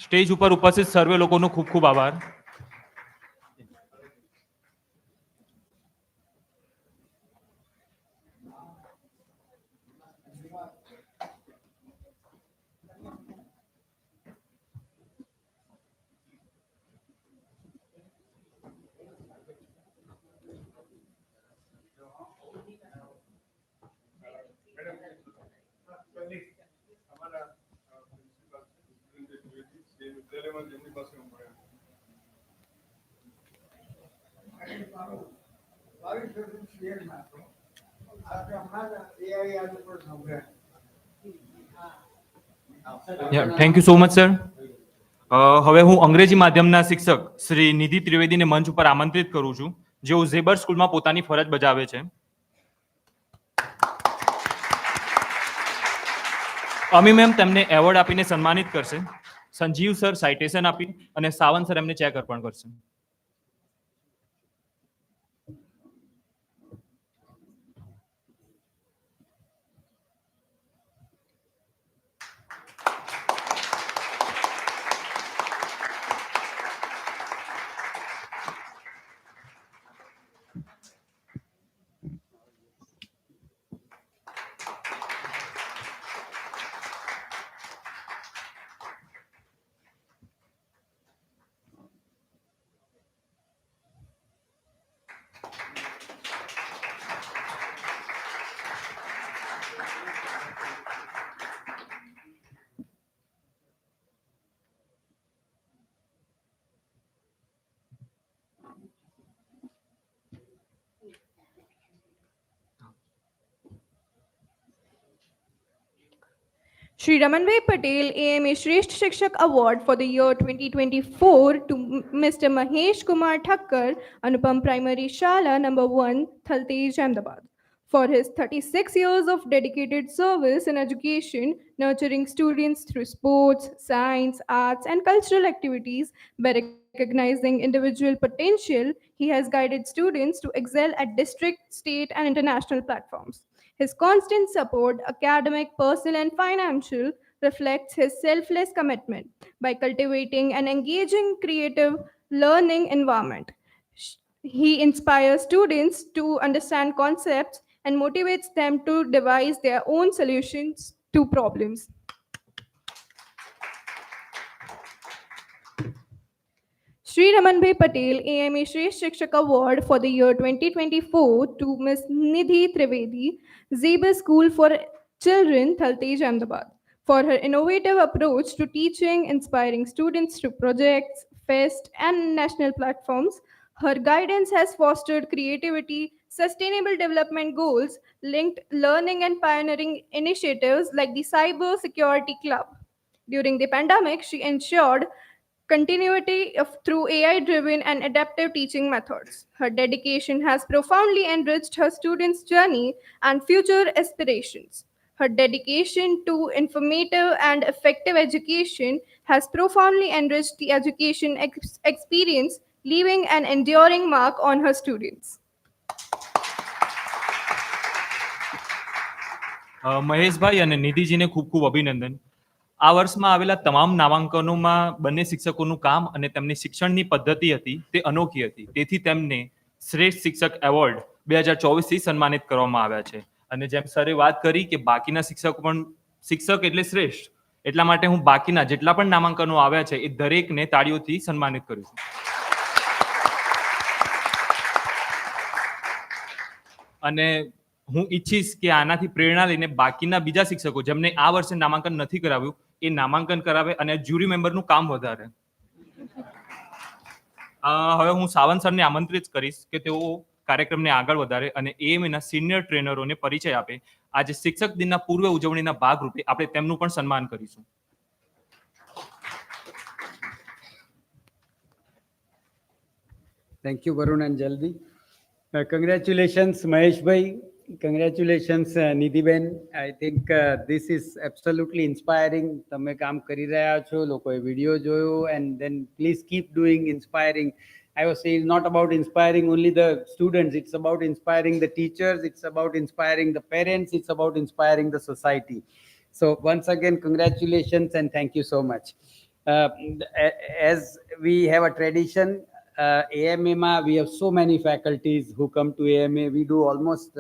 Stage ઉપર ઉપસ્થિત સર્વે લોકોનો ખૂબ ખૂબ આભાર. Thank you so much sir. હવે હું અંગ્રેજી માધ્યમના શિક્ષક શ્રી નિધિ ત્રિવેદીને મંચ ઉપર આમંત્રિત કરું છું, જેઓ ઝેબર સ્કૂલમાં પોતાની ફરજ બજાવે છે. અમી મેમ તેમને એવોર્ડ આપીને સન્માનિત કરશે. સંજીવ સર સાઇટેશન આપી અને સાવંત સર એમને ચેક અર્પણ કરશે. Shri Ramanbhai Patel AMA Shreshtha Shikshak Award for the year 2024 to Mr. Mahesh Kumar Thakkar, Anupam Primary Shala number 1, Thaltej, Ahmedabad, for his 36 years of dedicated service in education, nurturing students through sports, science, arts, and cultural activities. By recognizing individual potential, he has guided students to excel at district, state, and international platforms. His constant support, academic, personal, and financial, reflects his selfless commitment by cultivating an engaging, creative learning environment. He inspires students to understand concepts and motivates them to devise their own solutions to problems. Shri Ramanbhai Patel AMA Shreshtha Shikshak Award for the year 2024 to Ms. Nidhi Trivedi, Zeba School for Children, Thaltej, Ahmedabad, for her innovative approach to teaching, inspiring students through projects, fest, and national platforms. Her guidance has fostered creativity, sustainable development goals, linked learning, and pioneering initiatives like the Cyber Security Club. During the pandemic, she ensured continuity through AI driven and adaptive teaching methods. Her dedication has profoundly enriched her students' journey and future aspirations. Her dedication to informative and effective education has profoundly enriched the education experience, leaving an enduring mark on her students. મહેશભાઈ અને નિધિજીને ખૂબ ખૂબ અભિનંદન. આ વર્ષમાં આવેલા તમામ નામાંકનોમાં બંને શિક્ષકોનું કામ અને તેમની શિક્ષણની પદ્ધતિ હતી તે અનોખી હતી. તેથી તેમને શ્રેષ્ઠ શિક્ષક એવોર્ડ 2024થી સન્માનિત કરવામાં આવ્યા છે. અને જેમ સરે વાત કરી કે બાકીના શિક્ષકો પણ શિક્ષક એટલે શ્રેષ્ઠ, એટલા માટે હું બાકીના જેટલા પણ નામાંકનો આવ્યા છે એ દરેકને તાળીઓથી સન્માનિત કરું છું. અને હું ઈચ્છીશ કે આનાથી પ્રેરણા લઈને બાકીના બીજા શિક્ષકો જેમને આ વર્ષે નામાંકન નથી કરાવ્યું એ નામાંકન કરાવે અને જ્યુરી મેમ્બરનું કામ વધારે. હવે હું સાવંત સરને આમંત્રિત કરીશ કે તેઓ કાર્યક્રમને આગળ વધારે અને એએમએના સિનિયર ટ્રેનરોને પરિચય આપે. આજે શિક્ષક દિનના પૂર્વ ઉજવણીના ભાગરૂપે આપણે તેમનું પણ સન્માન કરીશું. Thank you, Varun and Jaldi. Congratulations, Mahesh Bhai. Congratulations, Nidhi Ben. I think this is absolutely inspiring. તમે કામ કરી રહ્યા છો, લોકોએ વિડીયો જોયો, and then please keep doing inspiring. I was saying not about inspiring only the students, it's about inspiring the teachers, it's about inspiring the parents, it's about inspiring the society. So once again, congratulations and thank you so much. As we have a tradition, AMA we have so many faculties who come to AMA. We do almost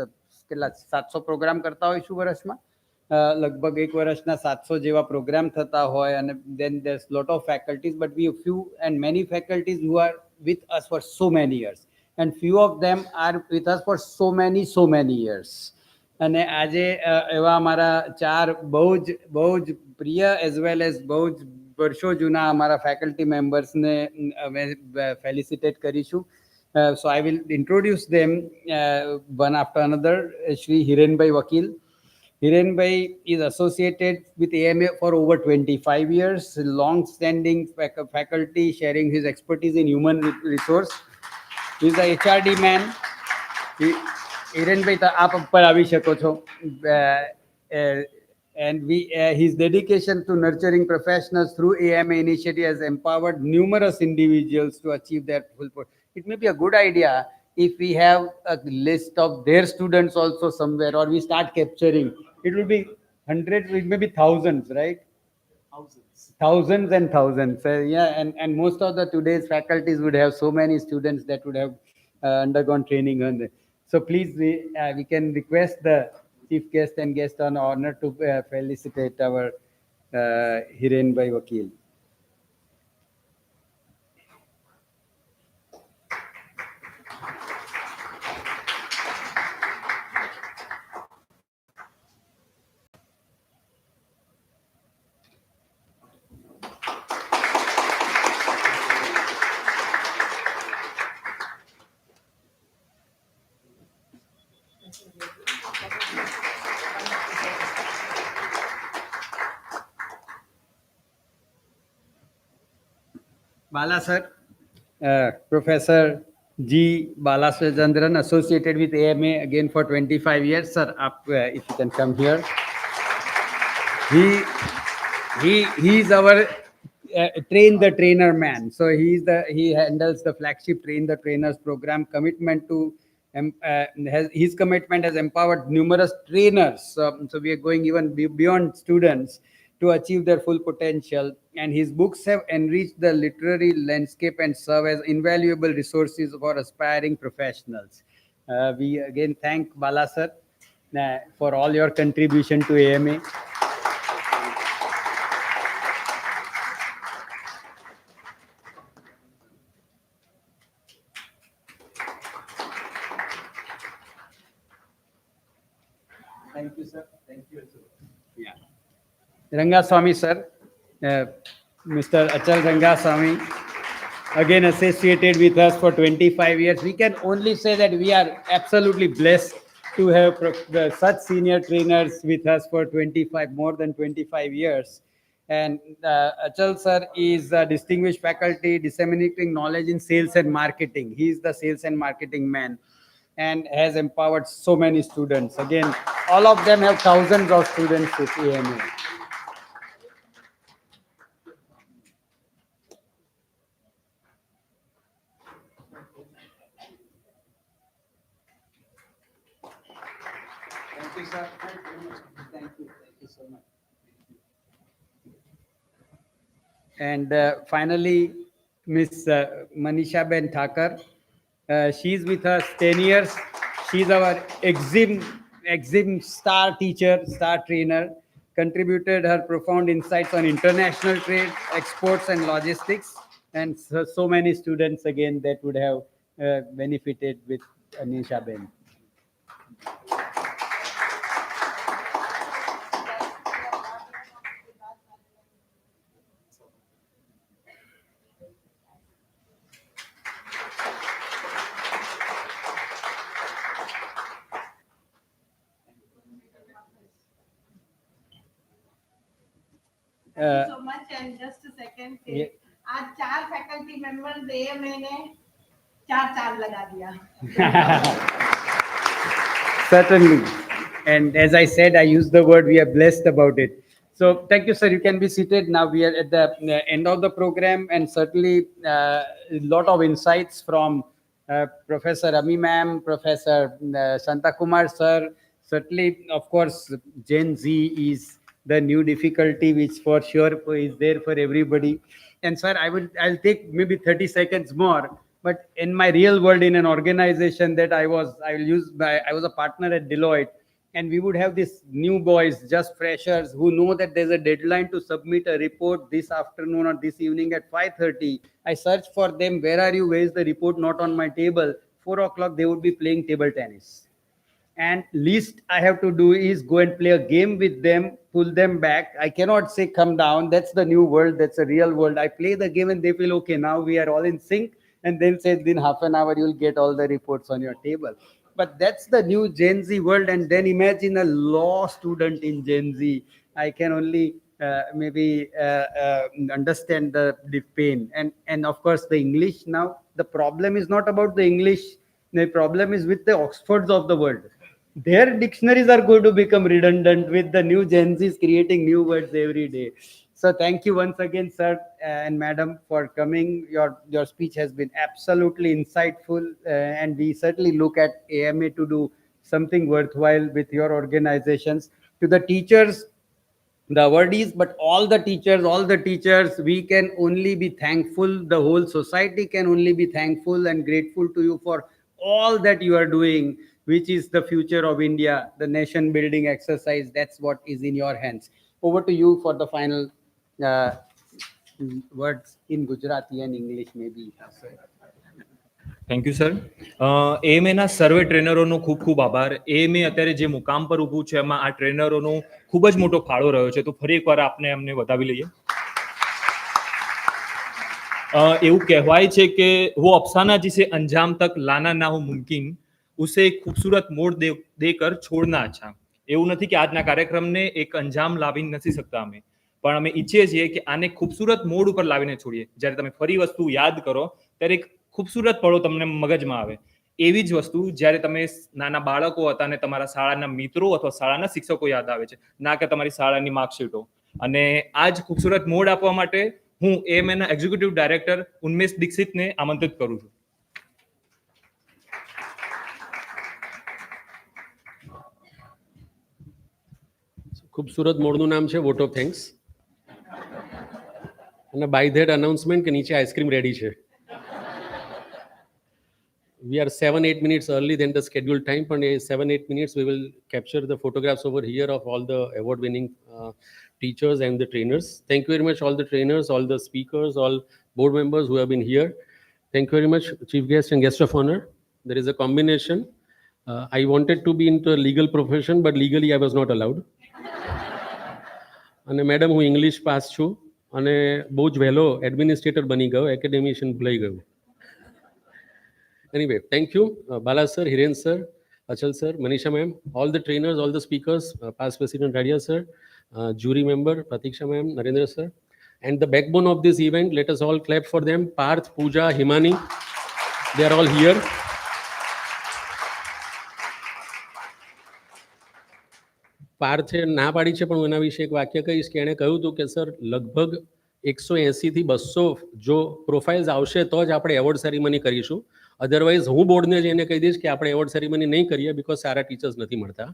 700 programme કરતા હોઈશું વર્ષમાં. લગભગ એક વર્ષના 700 જેવા programme થતા હોય, અને then there's lot of faculties, but we have few and many faculties who are with us for so many years, and few of them are with us for so many years. અને આજે એવા અમારા ચાર બહુ જ પ્રિય as well as બહુ જ વર્ષો જૂના અમારા ફેકલ્ટી મેમ્બર્સને અમે ફેલિસિટેટ કરીશું. So I will introduce them one after another. Shri Hirenbhai Vakil. Hirenbhai is associated with AMA for over 25 years, long-standing faculty sharing his expertise in human resource. He is a HRD man. Hirenbhai, આપ ઉપર આવી શકો છો. And his dedication to nurturing professionals through AMA initiative has empowered numerous individuals to achieve their full potential. It may be a good idea if we have a list of their students also somewhere, or we start capturing. It will be hundreds, it may be thousands, right? Thousands and thousands. Yeah, and most of the today's faculties would have so many students that would have undergone training on it. So please, we can request the chief guest and guest on honor to felicitate our Hirenbhai Vakil. Bala sir, Professor G. Balasachandran, associated with AMA again for 25 years. Sir, if you can come here. He is our train the trainer man. So he handles the flagship Train the Trainers program. Commitment to his commitment has empowered numerous trainers. So we are going even beyond students to achieve their full potential, and his books have enriched the literary landscape and serve as invaluable resources for aspiring professionals. We again thank Bala sir for all your contribution to AMA. Thank you, sir. Thank you. Yeah. Rangaswamy sir, Mr. Achal Rangaswamy, again associated with us for 25 years. We can only say that we are absolutely blessed to have such senior trainers with us for more than 25 years. And Achal sir is a distinguished faculty disseminating knowledge in sales and marketing. He is the sales and marketing man. and has empowered so many students. Again, all of them have thousands of students with AMA. Thank you, sir. Thank you so much. And finally, Miss Manisha Ben Thakur. She's with us 10 years. She's our exim star teacher, star trainer, contributed her profound insights on international trade, exports and logistics, and so many students again that would have benefited with Anisha Ben. so much, and just a second. Yeah. आज 4 faculty members AMA ने 4 लगा दिया. Certainly. And as I said, I used the word, we are blessed about it. So thank you, sir. You can be seated. Now we are at the end of the program, and certainly a lot of insights from Professor Ami ma'am, Professor Santa Kumar sir. Certainly, of course, Gen Z is the new difficulty, which for sure is there for everybody. And sir, I'll take maybe 30 seconds more. But in my real world, in an organization that I was a partner at Deloitte, and we would have these new boys, just freshers, who know that there's a deadline to submit a report this afternoon or this evening at 5:30. I search for them. Where are you? Where is the report? Not on my table. 4 o'clock, they would be playing table tennis. And least I have to do is go and play a game with them, pull them back. I cannot say come down. That's the new world. That's a real world. I play the game and they feel, okay, now we are all in sync. And then say, in half an hour, you'll get all the reports on your table. But that's the new Gen Z world. And then imagine a law student in Gen Z. I can only understand the pain. And of course, the English now, the problem is not about the English. The problem is with the Oxfords of the world. Their dictionaries are going to become redundant with the new Gen Zs creating new words every day. So thank you once again, sir and madam, for coming. Your speech has been absolutely insightful, and we certainly look at AMA to do something worthwhile with your organizations. To the teachers, the awardees, but all the teachers, we can only be thankful. The whole society can only be thankful and grateful to you for all that you are doing, which is the future of India, the nation building exercise. That's what is in your hands. Over to you for the final words in Gujarati and English, maybe. Thank you sir. એએમએના સર્વે ટ્રેનરોનો ખૂબ ખૂબ આભાર. AMA અત્યારે જે મુકામ પર ઊભું છે એમાં આ ટ્રેનરોનો ખૂબ જ મોટો ફાળો રહ્યો છે. તો ફરી એકવાર આપણે એમને વધાવી લઈએ. એવું કહેવાય છે કે वो अफसाना जिसे अंजाम तक लाना ना हो मुमकिन उसे एक खूबसूरत मोड़ देकर छोड़ना अच्छा. એવું નથી કે આજના કાર્યક્રમને એક અંજામ લાવી નથી શકતા અમે, પણ અમે ઈચ્છીએ છીએ કે આને ખૂબસૂરત મોડ ઉપર લાવીને છોડીએ. જ્યારે તમે ફરી વસ્તુ યાદ કરો ત્યારે એક ખૂબસૂરત પળો તમને મગજમાં આવે. એવી જ વસ્તુ જ્યારે તમે નાના બાળકો હતા અને તમારા શાળાના મિત્રો અથવા શાળાના શિક્ષકો યાદ આવે છે, ના કે તમારી શાળાની માર્કશીટો. અને આ જ ખૂબસૂરત મોડ આપવા માટે હું એએમએના એક્ઝિક્યુટિવ ડાયરેક્ટર ઉન્મેશ દીક્ષિતને આમંત્રિત કરું છું. ખૂબસૂરત મોડનું નામ છે વોટ ઓફ થેન્ક્સ. અને બાય ધેટ અનાઉન્સમેન્ટ કે નીચે આઈસ્ક્રીમ રેડી છે. We are 7-8 minutes early than the scheduled time, but 7-8 minutes we will capture the photographs over here of all the award-winning teachers and the trainers. Thank you very much, all the trainers, all the speakers, all board members who have been here. Thank you very much, chief guest and guest of honor. There is a combination. I wanted to be into a legal profession, but legally I was not allowed. અને madam હું English pass છું અને બહુ જ વહેલો administrator બની ગયો, એકેડેમિશિયન ભૂલાઈ ગયું. Anyway, thank you, Bala sir, Hiren sir, Achal sir, Manisha ma'am, all the trainers, all the speakers, past president Radia sir, jury member Pratiksha ma'am, Narendra sir, and the backbone of this event. Let us all clap for them. Parth, Pooja, Himani, they are all here. પાર્થે ના પાડી છે, પણ હું એના વિશે એક વાક્ય કહીશ કે એણે કહ્યું હતું કે સર લગભગ 180 થી 200 જો પ્રોફાઇલ્સ આવશે તો જ આપણે એવોર્ડ સેરેમની કરીશું, અધરવાઇઝ હું બોર્ડને જઈને કહી દઈશ કે આપણે એવોર્ડ સેરેમની નહીં કરીએ બિકોઝ સારા ટીચર્સ નથી મળતા.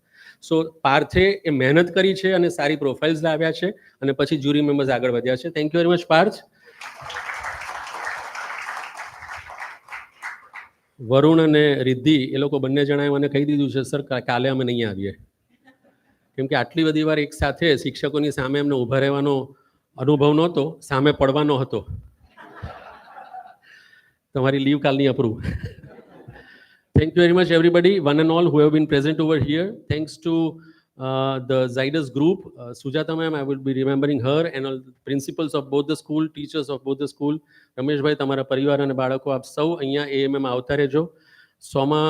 સો પાર્થે એ મહેનત કરી છે અને સારી પ્રોફાઇલ્સ લાવ્યા છે અને પછી જ્યુરી મેમ્બર્સ આગળ વધ્યા છે. Thank you very much Parth. Varun અને રિદ્ધિ એ લોકો બંને જણાએ મને કહી દીધું છે સર કાલે અમે નહીં આવીએ, કેમ કે આટલી બધી વાર એક સાથે શિક્ષકોની સામે એમને ઊભા રહેવાનો અનુભવ નહોતો, સામે પડવાનો હતો. તમારી લીવ કાલની approve. Thank you very much everybody, one and all who have been present over here. Thanks to the Zydus group, Sujata ma'am, I will be remembering her, and all the principals of both the school, teachers of both the school. Ramesh bhai, તમારા પરિવાર અને બાળકો આપ સૌ અહીંયા AMM આવતા રહેજો. સોમા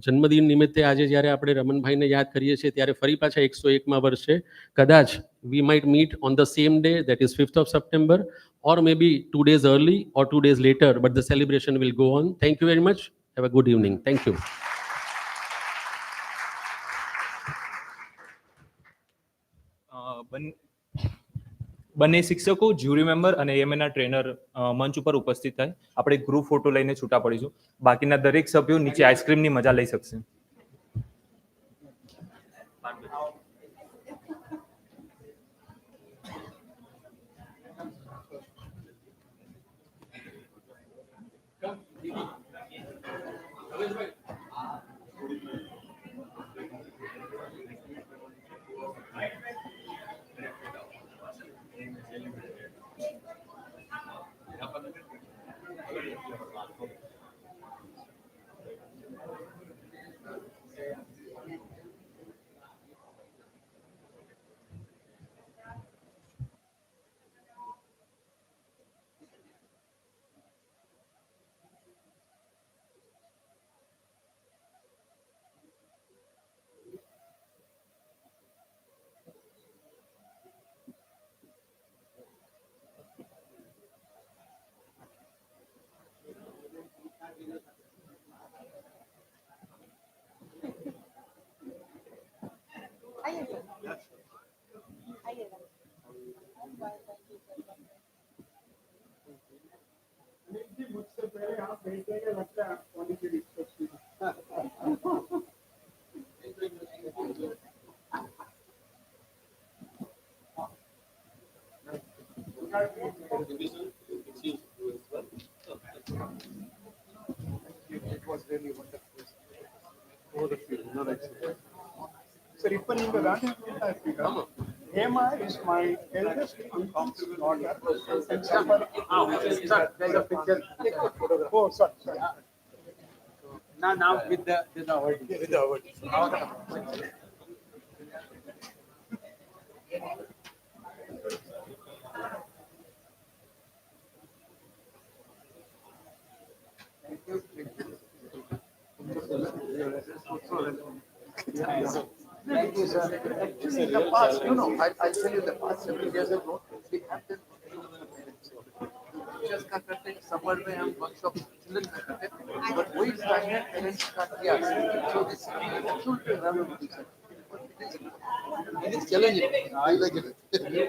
જન્મદિન નિમિત્તે આજે જ્યારે આપણે રમનભાઈને યાદ કરીએ છીએ ત્યારે ફરી પાછા 101મા વર્ષે કદાચ we might meet on the same day, that is 5th of September, or maybe 2 days early or 2 days later, but the celebration will go on. Thank you very much. Have a good evening. Thank you. બંને શિક્ષકો, jury member અને એએમએના trainer મંચ ઉપર ઉપસ્થિત થાય. આપણે group photo લઈને છૂટા પડીશું. બાકીના દરેક સભ્યો નીચે આઈસ્ક્રીમની મજા લઈ શકશે. It was really wonderful. Over the field, no excellent. Sir, Ippan in the Africa. Emma is my eldest uncle's daughter. And sir, there's a picture. Oh, sorry. Now with the award. With the award. Thank you, sir. Actually, in the past, I'll tell you the past several years ago, we have been teachers का करते हैं, summer में हम workshop children का करते हैं, but वही standard parents का किया, so this absolutely relevant teacher. It is challenging. I like it. But, yeah.